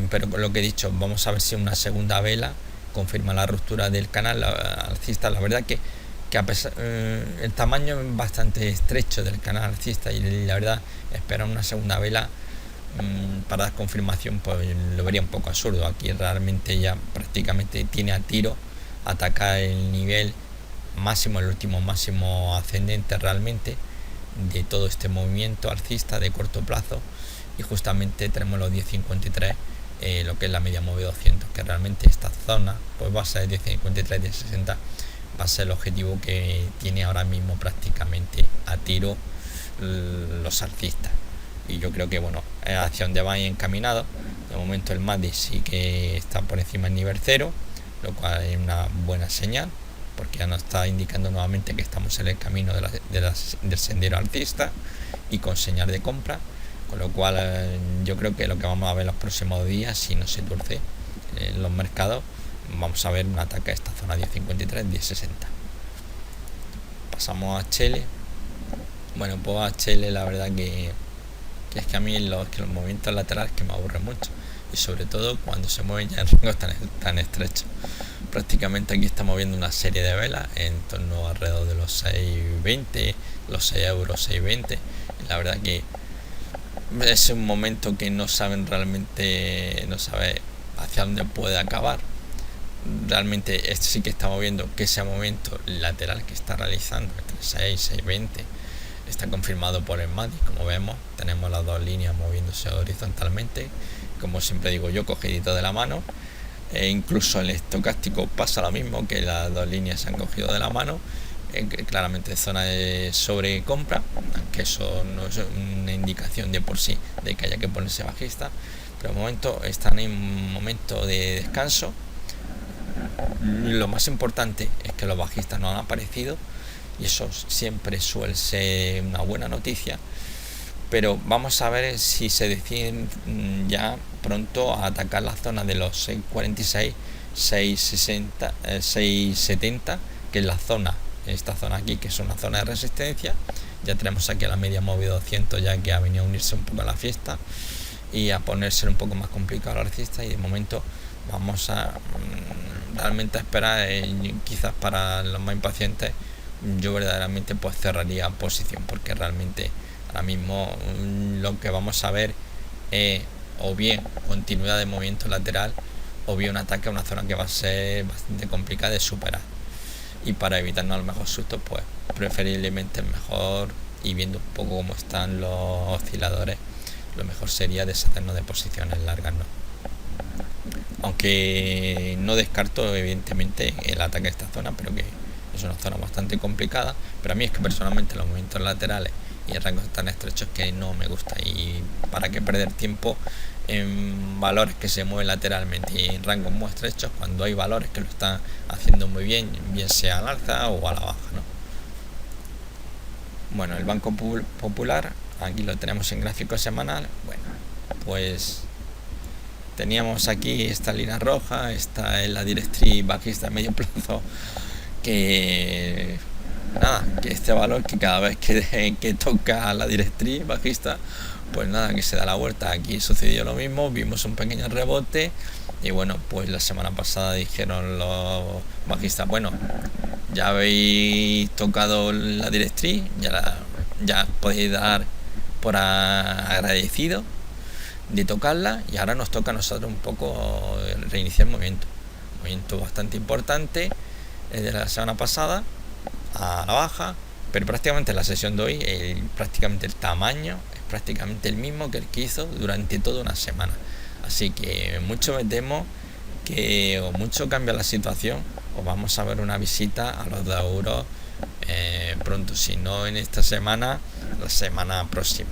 Pero con lo que he dicho, vamos a ver si una segunda vela confirma la ruptura del canal alcista. La verdad que a pesar, el tamaño es bastante estrecho del canal alcista y la verdad esperar una segunda vela para dar confirmación pues lo vería un poco absurdo. Aquí realmente ya prácticamente tiene a tiro atacar el nivel máximo, el último máximo ascendente realmente de todo este movimiento alcista de corto plazo, y justamente tenemos los 10,53, lo que es la media móvil 200, que realmente esta zona pues va a ser 10,53, 10,60, va a ser el objetivo que tiene ahora mismo prácticamente a tiro los alcistas. Y yo creo que bueno, hacia donde va encaminado. De momento el MACD sí que está por encima del nivel 0, lo cual es una buena señal porque ya nos está indicando nuevamente que estamos en el camino del sendero alcista y con señal de compra. con lo cual yo creo que lo que vamos a ver los próximos días, si no se tuerce en los mercados, vamos a ver un ataque a esta zona 10.53, 10.60. Pasamos a Chile. Bueno, pues a Chile la verdad que es que a mí los movimientos laterales que me aburren mucho, y sobre todo cuando se mueven ya en rangos tan estrechos. Prácticamente aquí estamos viendo una serie de velas en torno alrededor de los 6,20, los 6 euros, 6,20. Y la verdad que es un momento que no saben realmente, no sabe hacia dónde puede acabar. Realmente sí que estamos viendo que ese momento lateral que está realizando entre 6, 6,20 está confirmado por el MACD. Como vemos, tenemos las dos líneas moviéndose horizontalmente, como siempre digo yo, cogidito de la mano. Incluso el estocástico pasa lo mismo, que las dos líneas se han cogido de la mano, claramente zona de sobrecompra, aunque eso no es una indicación de por sí de que haya que ponerse bajista, pero de momento están en un momento de descanso. Lo más importante es que los bajistas no han aparecido, y eso siempre suele ser una buena noticia, pero vamos a ver si se deciden ya pronto a atacar la zona de los 6.46, 6.60, 6.70, que es la zona, esta zona aquí, que es una zona de resistencia. Ya tenemos aquí a la media móvil 200 ya que ha venido a unirse un poco a la fiesta y a ponerse un poco más complicado la alcista, y de momento vamos a realmente a esperar, quizás para los más impacientes yo verdaderamente pues cerraría posición, porque realmente ahora mismo lo que vamos a ver es o bien continuidad de movimiento lateral, o bien un ataque a una zona que va a ser bastante complicada de superar, y para evitarnos a lo mejor sustos, pues preferiblemente mejor, y viendo un poco cómo están los osciladores, lo mejor sería deshacernos de posiciones largas, ¿no? Aunque no descarto evidentemente el ataque a esta zona, pero que es una zona bastante complicada. Pero a mí es que personalmente los movimientos laterales y en rangos tan estrechos que no me gusta, y para qué perder tiempo en valores que se mueven lateralmente y en rangos muy estrechos cuando hay valores que lo están haciendo muy bien, bien sea al alza o a la baja, ¿no? Bueno, el Banco Popular, aquí lo tenemos en gráfico semanal. Bueno, pues teníamos aquí esta línea roja, esta es la directriz bajista a medio plazo, que nada, que este valor que cada vez que toca la directriz bajista, pues nada, que se da la vuelta. Aquí sucedió lo mismo, vimos un pequeño rebote, y bueno, pues la semana pasada dijeron los bajistas, bueno, ya habéis tocado la directriz, ya podéis dar por agradecido de tocarla, y ahora nos toca a nosotros un poco reiniciar el movimiento bastante importante desde la semana pasada a la baja, pero prácticamente la sesión de hoy prácticamente el tamaño es prácticamente el mismo que el que hizo durante toda una semana, así que mucho me temo que o mucho cambia la situación, o vamos a ver una visita a los 2 euros pronto, si no en esta semana, la semana próxima.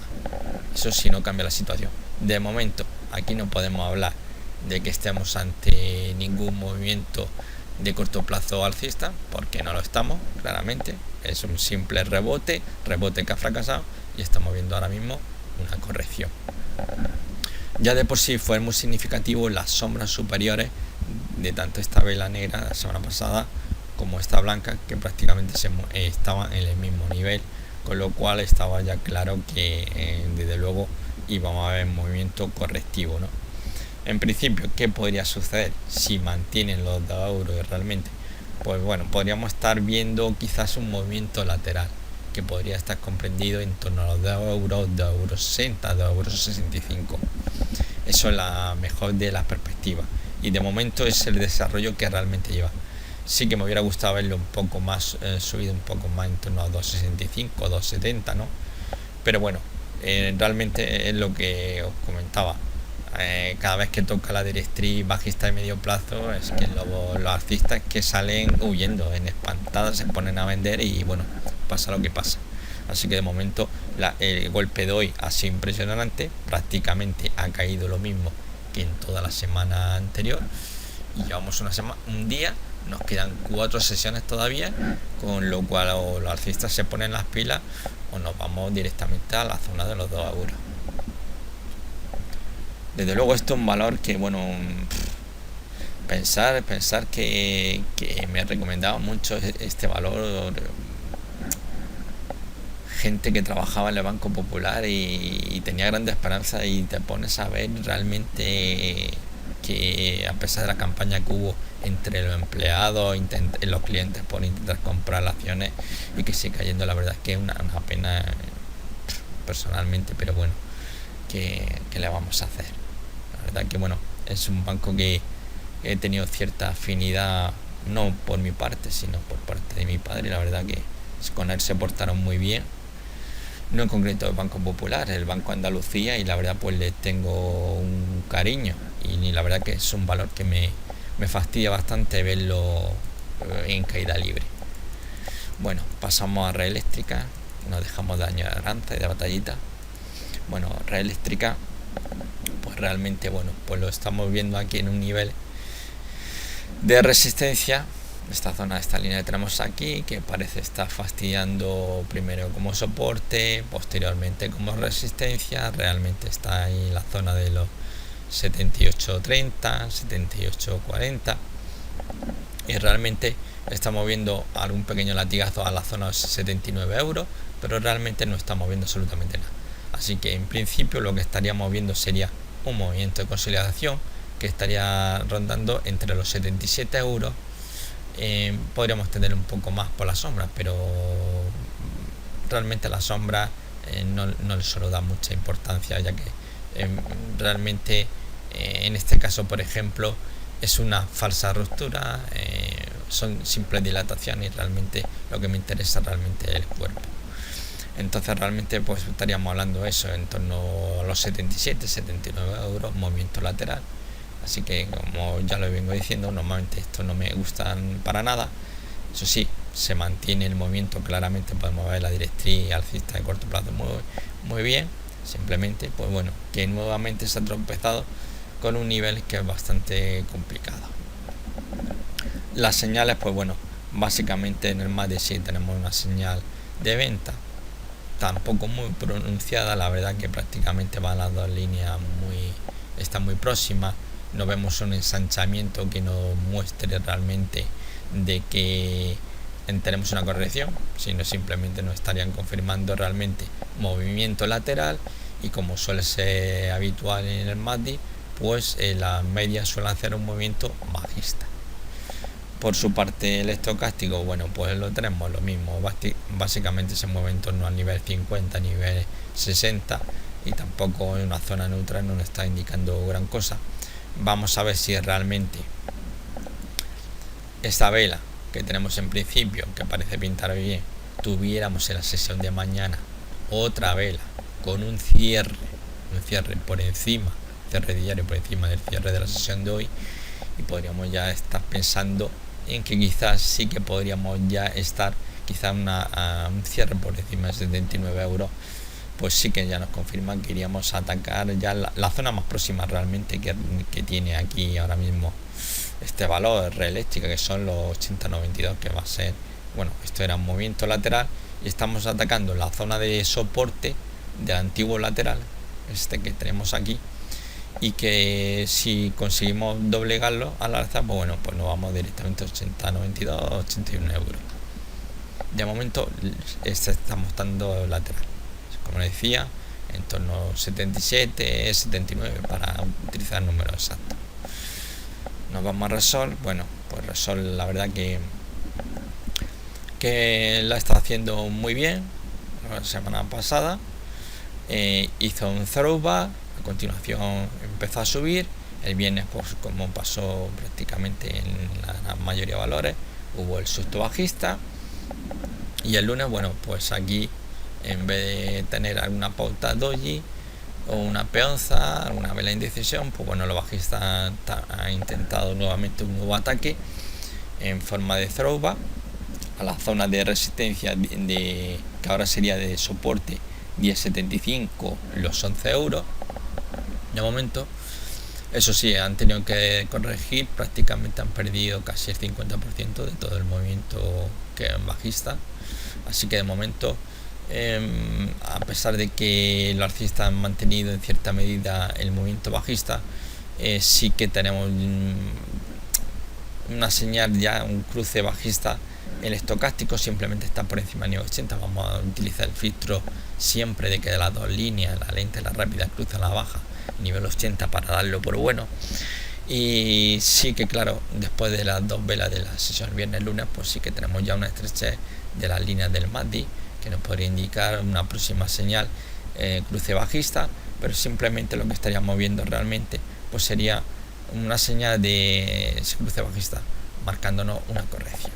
Eso si no cambia la situación. De momento aquí no podemos hablar de que estemos ante ningún movimiento de corto plazo alcista, porque no lo estamos, claramente es un simple rebote que ha fracasado, y estamos viendo ahora mismo una corrección. Ya de por sí fue muy significativo las sombras superiores de tanto esta vela negra la semana pasada como esta blanca, que prácticamente estaban en el mismo nivel, con lo cual estaba ya claro que desde luego íbamos a ver movimiento correctivo, ¿no? En principio, ¿qué podría suceder si mantienen los 2 euros realmente? Pues bueno, podríamos estar viendo quizás un movimiento lateral que podría estar comprendido en torno a los 2 euros, 2 euros 60, 2 euros 65. Eso es la mejor de las perspectivas, y de momento es el desarrollo que realmente lleva. Sí que me hubiera gustado verlo un poco más, subido un poco más en torno a 2.65, 2.70, ¿no? Pero bueno, realmente es lo que os comentaba. Cada vez que toca la directriz bajista de medio plazo, es que los alcistas que salen huyendo en espantadas, se ponen a vender, y bueno, pasa lo que pasa. Así que de momento el golpe de hoy ha sido impresionante, prácticamente ha caído lo mismo que en toda la semana anterior, y llevamos un día, nos quedan 4 sesiones todavía, con lo cual los alcistas se ponen las pilas o nos vamos directamente a la zona de los 2 euros. Desde luego esto es un valor que, bueno, pensar que me recomendaba mucho este valor gente que trabajaba en el Banco Popular y tenía grandes esperanzas, y te pones a ver realmente que a pesar de la campaña que hubo entre los empleados, los clientes por intentar comprar acciones, y que sigue cayendo, la verdad es que es una pena personalmente, pero bueno, ¿qué le vamos a hacer? La verdad que bueno, es un banco que he tenido cierta afinidad, no por mi parte, sino por parte de mi padre, y la verdad que con él se portaron muy bien. No en concreto el Banco Popular, el Banco Andalucía, y la verdad pues le tengo un cariño, y la verdad que es un valor que me fastidia bastante verlo en caída libre. Bueno, pasamos a Red Eléctrica, nos dejamos de añoranza y de batallita. Bueno, Red Eléctrica, pues realmente, bueno, pues lo estamos viendo aquí en un nivel de resistencia. Esta línea que tenemos aquí, que parece estar fastidiando primero como soporte, posteriormente como resistencia. Realmente está ahí la zona de los 78.30, 78.40, y realmente estamos viendo algún pequeño latigazo a la zona de 79 euros, pero realmente no estamos viendo absolutamente nada. Así que en principio lo que estaríamos viendo sería un movimiento de consolidación que estaría rondando entre los 77 euros. Podríamos tener un poco más por la sombra, pero realmente la sombra no le suelo dar mucha importancia, ya que realmente en este caso, por ejemplo, es una falsa ruptura, son simples dilataciones, y realmente lo que me interesa realmente es el cuerpo. Entonces realmente pues estaríamos hablando de eso, en torno a los 77, 79 euros, movimiento lateral. Así que, como ya lo vengo diciendo, normalmente esto no me gustan para nada. Eso sí, se mantiene el movimiento, claramente podemos ver la directriz alcista de corto plazo muy bien. Simplemente, pues bueno, que nuevamente se ha tropezado con un nivel que es bastante complicado. Las señales, pues bueno, básicamente en el MACD sí tenemos una señal de venta, tampoco muy pronunciada, la verdad que prácticamente van las dos líneas están muy próximas. No vemos un ensanchamiento que nos muestre realmente de que tenemos una corrección, sino simplemente nos estarían confirmando realmente movimiento lateral, y como suele ser habitual en el MACD, pues las medias suelen hacer un movimiento bajista. Por su parte el estocástico, bueno, pues lo tenemos lo mismo, básicamente se mueve en torno al nivel 50, nivel 60, y tampoco en una zona neutral no nos está indicando gran cosa. Vamos a ver si realmente esta vela que tenemos en principio, que parece pintar bien, tuviéramos en la sesión de mañana otra vela con un cierre por encima, cierre diario por encima del cierre de la sesión de hoy, y podríamos ya estar pensando en que quizás sí que podríamos ya estar quizás a un cierre por encima de 79 euros, pues sí que ya nos confirman que iríamos a atacar ya la zona más próxima realmente que tiene aquí ahora mismo este valor Red Eléctrica, que son los 80.92, que va a ser, bueno, esto era un movimiento lateral, y estamos atacando la zona de soporte del antiguo lateral, este que tenemos aquí, y que si conseguimos doblegarlo al alza, pues bueno, pues nos vamos directamente a 80.92, 81 euros. De momento este está mostrando lateral, como decía, en torno a 77, 79 para utilizar números exactos. Nos vamos a Repsol. Bueno, pues Repsol la verdad que la está haciendo muy bien. La semana pasada hizo un throwback, a continuación empezó a subir. El viernes, pues como pasó prácticamente en la mayoría de valores, hubo el susto bajista, y el lunes, bueno, pues aquí en vez de tener alguna pauta doji o una peonza, alguna vela de indecisión, pues bueno, los bajistas han intentado nuevamente un nuevo ataque en forma de throwback a la zona de resistencia que ahora sería de soporte 10.75, los 11 euros de momento. Eso sí, han tenido que corregir, prácticamente han perdido casi el 50% de todo el movimiento que es bajista, así que de momento A pesar de que los alcistas han mantenido en cierta medida el movimiento bajista, sí que tenemos una señal ya, un cruce bajista. El estocástico simplemente está por encima de nivel 80. Vamos a utilizar el filtro siempre de que de las dos líneas, la lente, la rápida, cruza la baja, nivel 80, para darlo por bueno. Y sí que claro, después de las dos velas de la sesión viernes-lunes, pues sí que tenemos ya una estrechez de las líneas del MACD, que nos podría indicar una próxima señal, cruce bajista, pero simplemente lo que estaríamos viendo realmente pues sería una señal de ese cruce bajista marcándonos una corrección.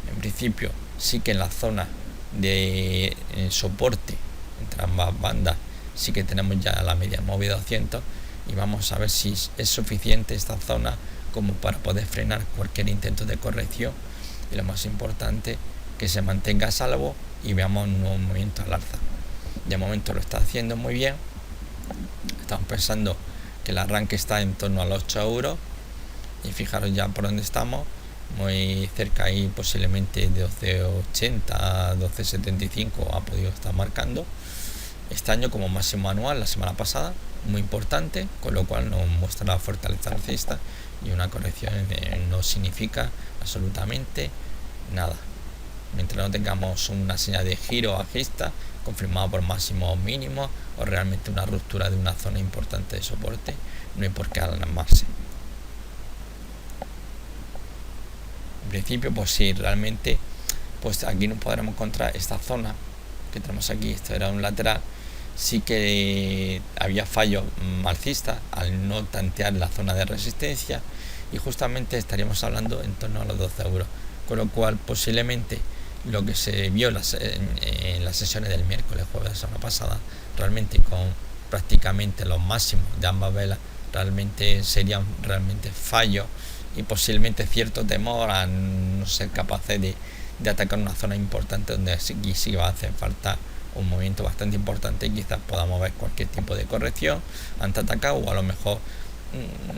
En principio sí que en la zona de soporte entre ambas bandas sí que tenemos ya la media móvil 200, y vamos a ver si es suficiente esta zona como para poder frenar cualquier intento de corrección, y lo más importante, que se mantenga a salvo y veamos un nuevo movimiento al alza. De momento lo está haciendo muy bien. Estamos pensando que el arranque está en torno a los 8 euros, y fijaros ya por dónde estamos, muy cerca ahí, posiblemente de 12.80 a 12.75 ha podido estar marcando este año como máximo anual la semana pasada, muy importante, con lo cual nos muestra la fortaleza alcista, y una corrección no significa absolutamente nada. Mientras no tengamos una señal de giro bajista confirmado por máximos mínimos o realmente una ruptura de una zona importante de soporte, no hay por qué alarmarse. En principio, pues sí, realmente pues aquí no podremos encontrar esta zona que tenemos aquí. Esto era un lateral, sí que había fallos alcistas al no tantear la zona de resistencia, y justamente estaríamos hablando en torno a los 12 euros, con lo cual posiblemente lo que se vio en las sesiones del miércoles, jueves de la semana pasada, realmente con prácticamente los máximos de ambas velas, realmente serían realmente fallos, y posiblemente cierto temor a no ser capaces de atacar una zona importante donde aquí sí va a hacer falta un movimiento bastante importante, y quizás podamos ver cualquier tipo de corrección ante atacar, o a lo mejor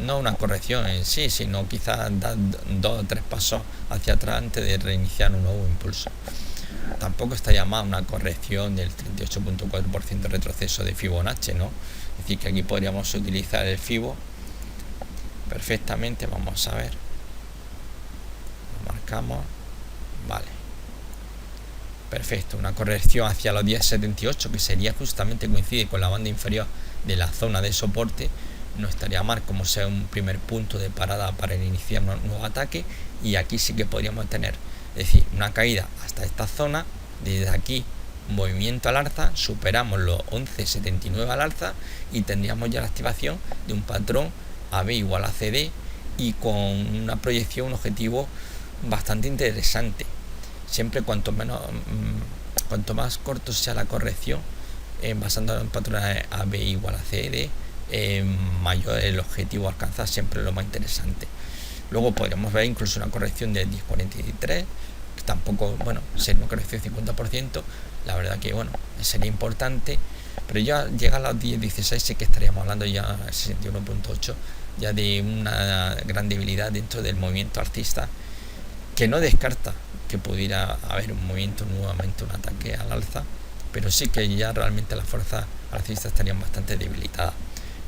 no una corrección en sí, sino quizás dar 2 o 3 pasos hacia atrás antes de reiniciar un nuevo impulso. Tampoco está llamada una corrección del 38.4% de retroceso de Fibonacci, ¿no? Es decir, que aquí podríamos utilizar el Fibo perfectamente. Vamos a ver, lo marcamos, vale, perfecto, una corrección hacia los 10.78, que sería justamente, coincide con la banda inferior de la zona de soporte. No estaría mal como sea un primer punto de parada para iniciar un nuevo ataque, y aquí sí que podríamos tener, es decir, una caída hasta esta zona, desde aquí movimiento al alza, superamos los 11.79 al alza, y tendríamos ya la activación de un patrón AB igual a CD, y con una proyección, un objetivo bastante interesante. Siempre cuanto más corto sea la corrección, basándonos en patrones AB igual a CD, mayor el objetivo a alcanzar, siempre lo más interesante. Luego podríamos ver incluso una corrección de 10.43, que tampoco, bueno, sería una corrección de 50%, la verdad que bueno, sería importante, pero ya llega a los 10.16, sí que estaríamos hablando ya 61.8, ya de una gran debilidad dentro del movimiento alcista, que no descarta que pudiera haber un movimiento nuevamente, un ataque al alza, pero sí que ya realmente las fuerzas alcistas estarían bastante debilitadas.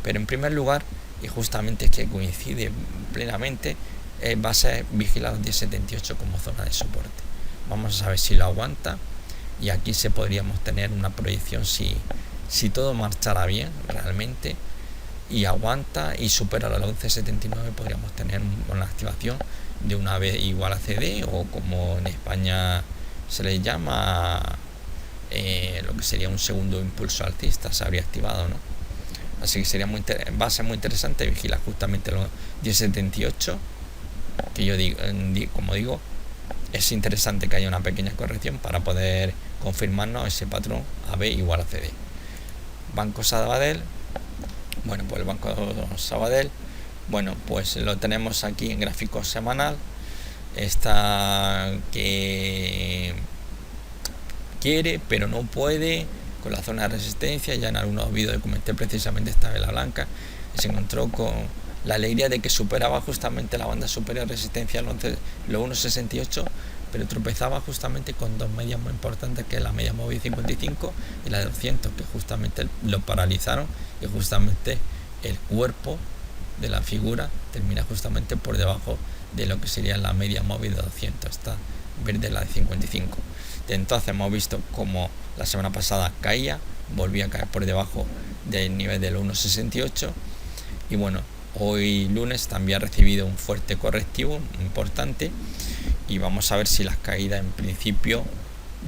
Pero en primer lugar, y justamente es que coincide plenamente, va a ser vigilar los 10.78 como zona de soporte. Vamos a saber si lo aguanta, y aquí se podríamos tener una proyección si todo marchara bien realmente, y aguanta y supera los 11.79, podríamos tener una activación de una vez igual a CD, o como en España se le llama, lo que sería un segundo impulso alcista, se habría activado, ¿no? Así que va a ser muy interesante vigilar justamente los 10.78, que yo digo, como digo, es interesante que haya una pequeña corrección para poder confirmarnos ese patrón AB igual a CD. Banco Sabadell, bueno, pues el Banco Sabadell, bueno, pues lo tenemos aquí en gráfico semanal. Está que quiere pero no puede con la zona de resistencia. Ya en algunos vídeos comenté precisamente esta vela blanca, y se encontró con la alegría de que superaba justamente la banda superior de resistencia, los 1.68, pero tropezaba justamente con dos medias muy importantes, que es la media móvil 55 y la de 200, que justamente lo paralizaron, y justamente el cuerpo de la figura termina justamente por debajo de lo que sería la media móvil de 200, está verde la de 55. Entonces hemos visto como la semana pasada caía, volvía a caer por debajo del nivel del 1,68, y bueno, hoy lunes también ha recibido un fuerte correctivo importante, y vamos a ver si las caídas en principio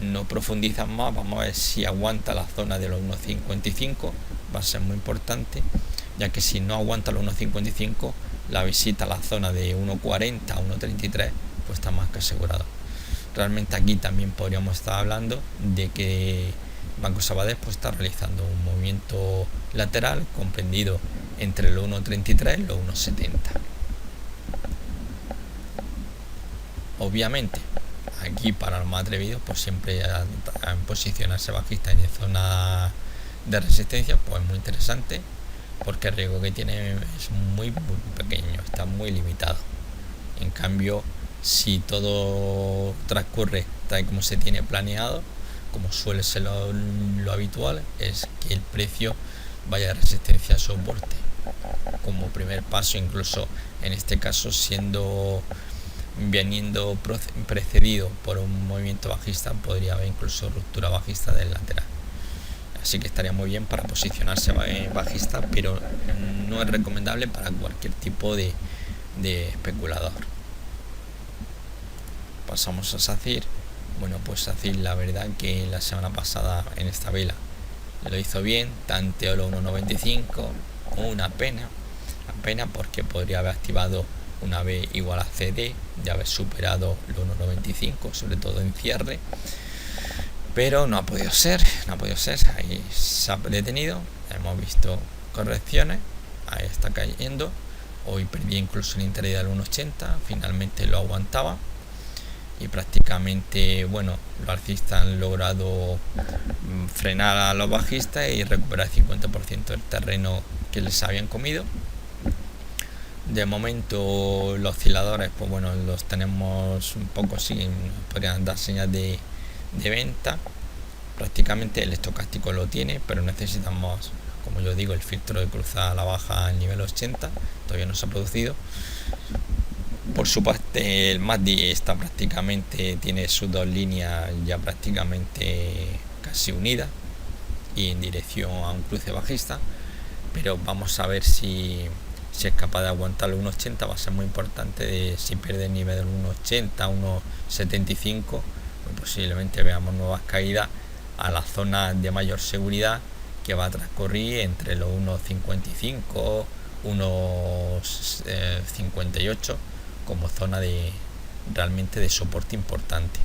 no profundizan más. Vamos a ver si aguanta la zona de los 1,55, va a ser muy importante, ya que si no aguanta los 1,55, la visita a la zona de 1,40 a 1,33 pues está más que asegurado. Realmente aquí también podríamos estar hablando de que Banco Sabadell pues está realizando un movimiento lateral comprendido entre los 1,33 y los 1,70. Obviamente aquí, para los más atrevidos, pues siempre a posicionarse bajista en zona de resistencia, pues muy interesante, porque el riesgo que tiene es muy pequeño, está muy limitado. En cambio, si todo transcurre tal como se tiene planeado, como suele ser lo habitual, es que el precio vaya de resistencia a soporte como primer paso, incluso en este caso veniendo precedido por un movimiento bajista, podría haber incluso ruptura bajista del lateral. Así que estaría muy bien para posicionarse bajista, pero no es recomendable para cualquier tipo de especulador. Pasamos a SACIR. Bueno, pues SACIR, la verdad que la semana pasada en esta vela lo hizo bien, tanteó los 1,95, una pena porque podría haber activado una B igual a CD, de haber superado los 1,95, sobre todo en cierre, pero no ha podido ser, ahí se ha detenido, hemos visto correcciones, ahí está cayendo, hoy perdí incluso el interés del 1,80, finalmente lo aguantaba, y prácticamente, bueno, los alcistas han logrado frenar a los bajistas y recuperar el 50% del terreno que les habían comido. De momento los osciladores, pues bueno, los tenemos un poco, sí, podrían dar señas de venta. Prácticamente el estocástico lo tiene, pero necesitamos, como yo digo, el filtro de cruzada a la baja al nivel 80, todavía no se ha producido. Por su parte, el MACD está prácticamente, tiene sus dos líneas ya prácticamente casi unidas y en dirección a un cruce bajista, pero vamos a ver si es capaz de aguantar los 1,80. Va a ser muy importante. Si pierde el nivel del 1,80, 1,75, pues posiblemente veamos nuevas caídas a la zona de mayor seguridad, que va a transcurrir entre los 1,55, 1,58 como zona realmente de soporte importante.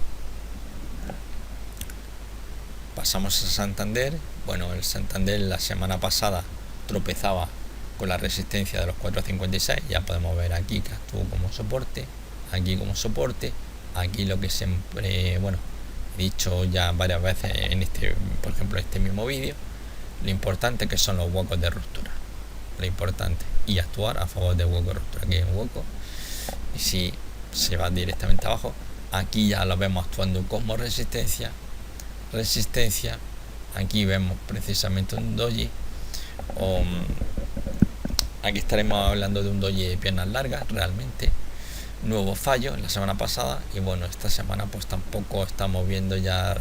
Pasamos a Santander. Bueno, el Santander la semana pasada tropezaba con la resistencia de los 4,56, ya podemos ver aquí que actuó como soporte, aquí como soporte, aquí lo que siempre, bueno, he dicho ya varias veces en por ejemplo, este mismo vídeo, lo importante que son los huecos de ruptura, lo importante, y actuar a favor de hueco de ruptura. Aquí hay un hueco, y si se va directamente abajo, aquí ya lo vemos actuando como resistencia, aquí vemos precisamente un doji, aquí estaremos hablando de un doji de piernas largas, realmente nuevo fallo en la semana pasada, y bueno, esta semana pues tampoco estamos viendo ya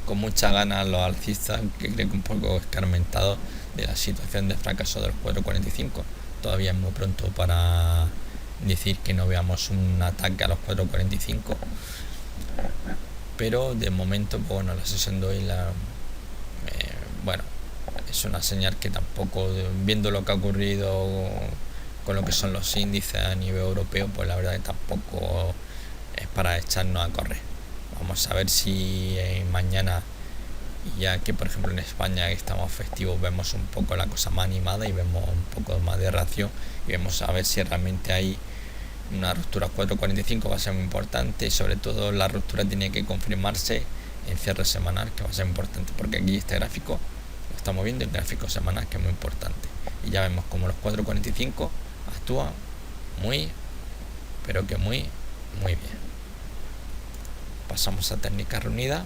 con mucha ganas los alcistas, que creo que un poco escarmentados de la situación de fracaso de los 4,45. Todavía es muy pronto para decir que no veamos un ataque a los 4,45, pero de momento, pues bueno, la sesión de hoy bueno, es una señal que tampoco, viendo lo que ha ocurrido con lo que son los índices a nivel europeo, pues la verdad que tampoco es para echarnos a correr. Vamos a ver si mañana, ya que por ejemplo en España estamos festivos, vemos un poco la cosa más animada y vemos un poco más de reacción, y vemos a ver si realmente hay una ruptura 4,45. Va a ser muy importante, y sobre todo la ruptura tiene que confirmarse en cierre semanal, que va a ser importante, porque aquí este gráfico lo estamos viendo, el gráfico semanal, que es muy importante, y ya vemos como los 4,45 actúa muy, pero que muy bien. Pasamos a técnica reunida.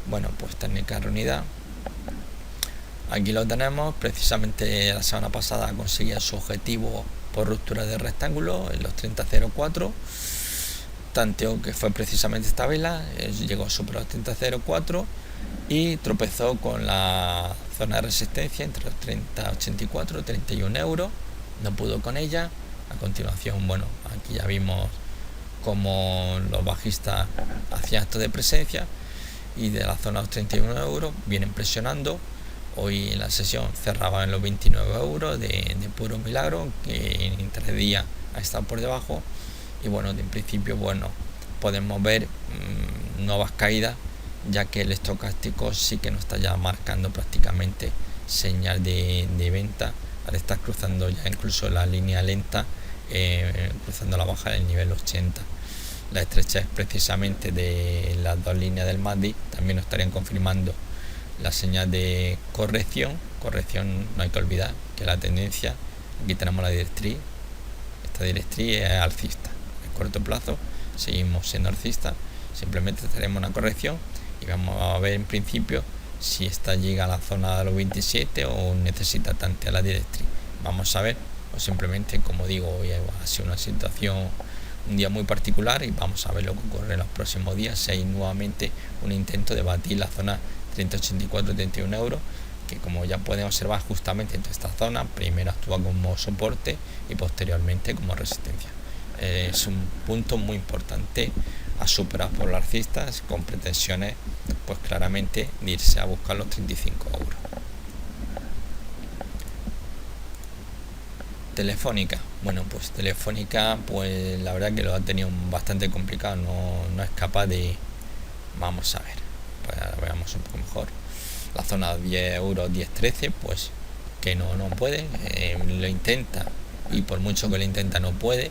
Bueno, pues técnica reunida, aquí lo tenemos. Precisamente la semana pasada conseguía su objetivo por ruptura de rectángulo en los 30.04, tanteó que fue precisamente esta vela, llegó a superar los 30.04 y tropezó con la zona de resistencia entre los 30.84 y 31 euros, no pudo con ella. A continuación, bueno, aquí ya vimos cómo los bajistas hacían acto de presencia y de la zona de los 31 euros vienen presionando. Hoy en la sesión cerraba en los 29 euros de puro milagro, que en 3 días ha estado por debajo. Y bueno, en principio, bueno, podemos ver nuevas caídas, ya que el estocástico sí que nos está ya marcando prácticamente señal de venta al estar cruzando ya incluso la línea lenta, cruzando la baja del nivel 80. La estrechez precisamente de las dos líneas del MACD también nos estarían confirmando la señal de corrección. No hay que olvidar que la tendencia, aquí tenemos la directriz, esta directriz es alcista. En corto plazo seguimos siendo alcista, simplemente tenemos una corrección y vamos a ver en principio si esta llega a la zona de los 27 o necesita tantear la directriz. Vamos a ver, o simplemente, como digo, hoy ha sido una situación, un día muy particular, y vamos a ver lo que ocurre en los próximos días si hay nuevamente un intento de batir la zona 30.84-31 euros, que como ya pueden observar justamente en esta zona primero actúa como soporte y posteriormente como resistencia. Es un punto muy importante a superar por los alcistas, con pretensiones pues claramente de irse a buscar los 35 euros. Telefónica, bueno, pues Telefónica, pues la verdad que lo ha tenido bastante complicado, no es capaz de, vamos a ver, pues veamos un poco mejor, la zona 10 euros, 10-13, pues que no puede, lo intenta y por mucho que lo intenta no puede.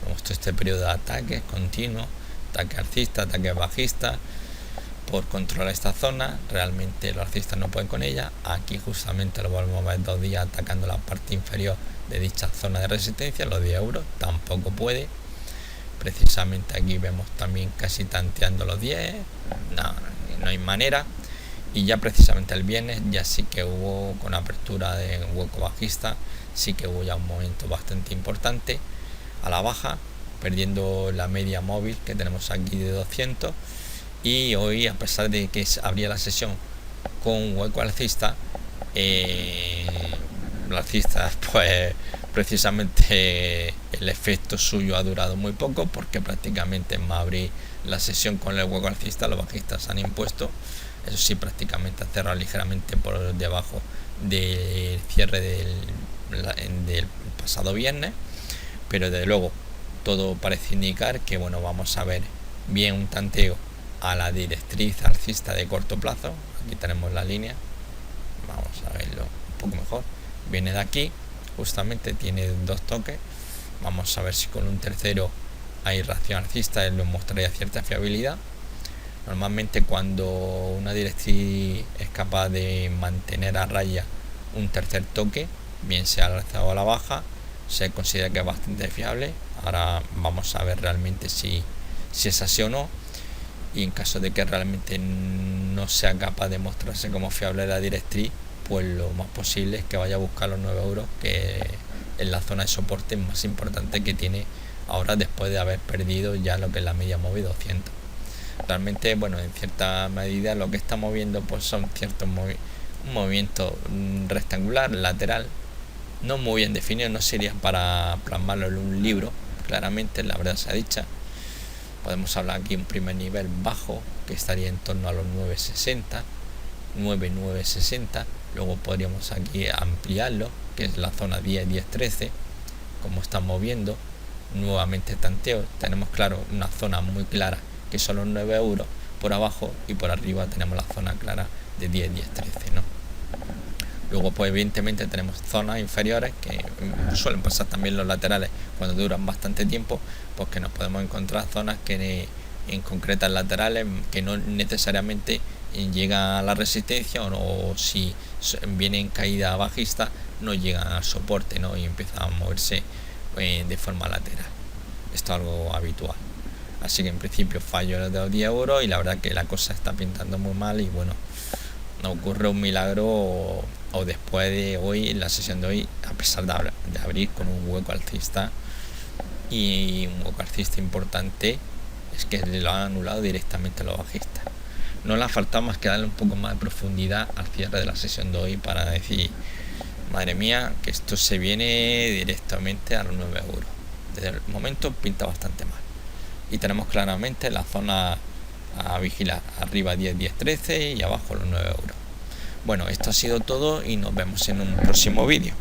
Vemos todo este periodo de ataques continuos, ataque alcista, ataque bajista, por controlar esta zona. Realmente los alcistas no pueden con ella. Aquí justamente lo volvemos a ver 2 días atacando la parte inferior de dicha zona de resistencia, los 10 euros, tampoco puede. Precisamente aquí vemos también casi tanteando los 10, no hay manera. Y ya precisamente el viernes ya sí que hubo, con apertura de hueco bajista, sí que hubo ya un momento bastante importante a la baja, perdiendo la media móvil que tenemos aquí de 200. Y hoy, a pesar de que abría la sesión con un hueco alcista, los alcistas, pues precisamente el efecto suyo ha durado muy poco, porque prácticamente en abrir la sesión con el hueco alcista, los bajistas han impuesto. Eso sí, prácticamente ha cerrado ligeramente por debajo del cierre del pasado viernes, pero desde luego todo parece indicar que, bueno, vamos a ver bien un tanteo a la directriz alcista de corto plazo. Aquí tenemos la línea, vamos a verlo un poco mejor, viene de aquí, justamente tiene 2 toques. Vamos a ver si con un tercero hay reacción alcista, él nos mostraría cierta fiabilidad. Normalmente cuando una directriz es capaz de mantener a raya un tercer toque, bien sea al alza o a la baja, se considera que es bastante fiable. Ahora vamos a ver realmente si es así o no, y en caso de que realmente no sea capaz de mostrarse como fiable la directriz, pues lo más posible es que vaya a buscar los 9 euros, que es la zona de soporte más importante que tiene ahora, después de haber perdido ya lo que es la media móvil 200. Realmente, bueno, en cierta medida lo que estamos viendo pues son ciertos un movimiento rectangular, lateral, no muy bien definido, no sería para plasmarlo en un libro, claramente, la verdad sea dicha. Podemos hablar aquí un primer nivel bajo que estaría en torno a los 960, 9,960. Luego podríamos aquí ampliarlo, que es la zona 10-10-13, como estamos viendo. Nuevamente tanteo, tenemos claro una zona muy clara que son los 9 euros por abajo, y por arriba tenemos la zona clara de 10-10-13, ¿no? Luego, pues evidentemente tenemos zonas inferiores que suelen pasar también los laterales cuando duran bastante tiempo, pues que nos podemos encontrar zonas que en concretas laterales que no necesariamente llegan a la resistencia, o si vienen caída bajista no llegan al soporte, ¿no? Y empiezan a moverse de forma lateral. Esto es algo habitual. así que en principio fallo de los 10 euros y la verdad que la cosa está pintando muy mal y bueno, no ocurre un milagro o después de hoy, en la sesión de hoy, a pesar de abrir con un hueco alcista y un hueco alcista importante, es que le lo han anulado directamente a los bajistas. No le ha faltado más que darle un poco más de profundidad al cierre de la sesión de hoy para decir, madre mía, que esto se viene directamente a los 9 euros. Desde el momento pinta bastante mal y tenemos claramente la zona a vigilar, arriba 10, 10, 13 y abajo los 9 euros. Bueno, esto ha sido todo y nos vemos en un próximo vídeo.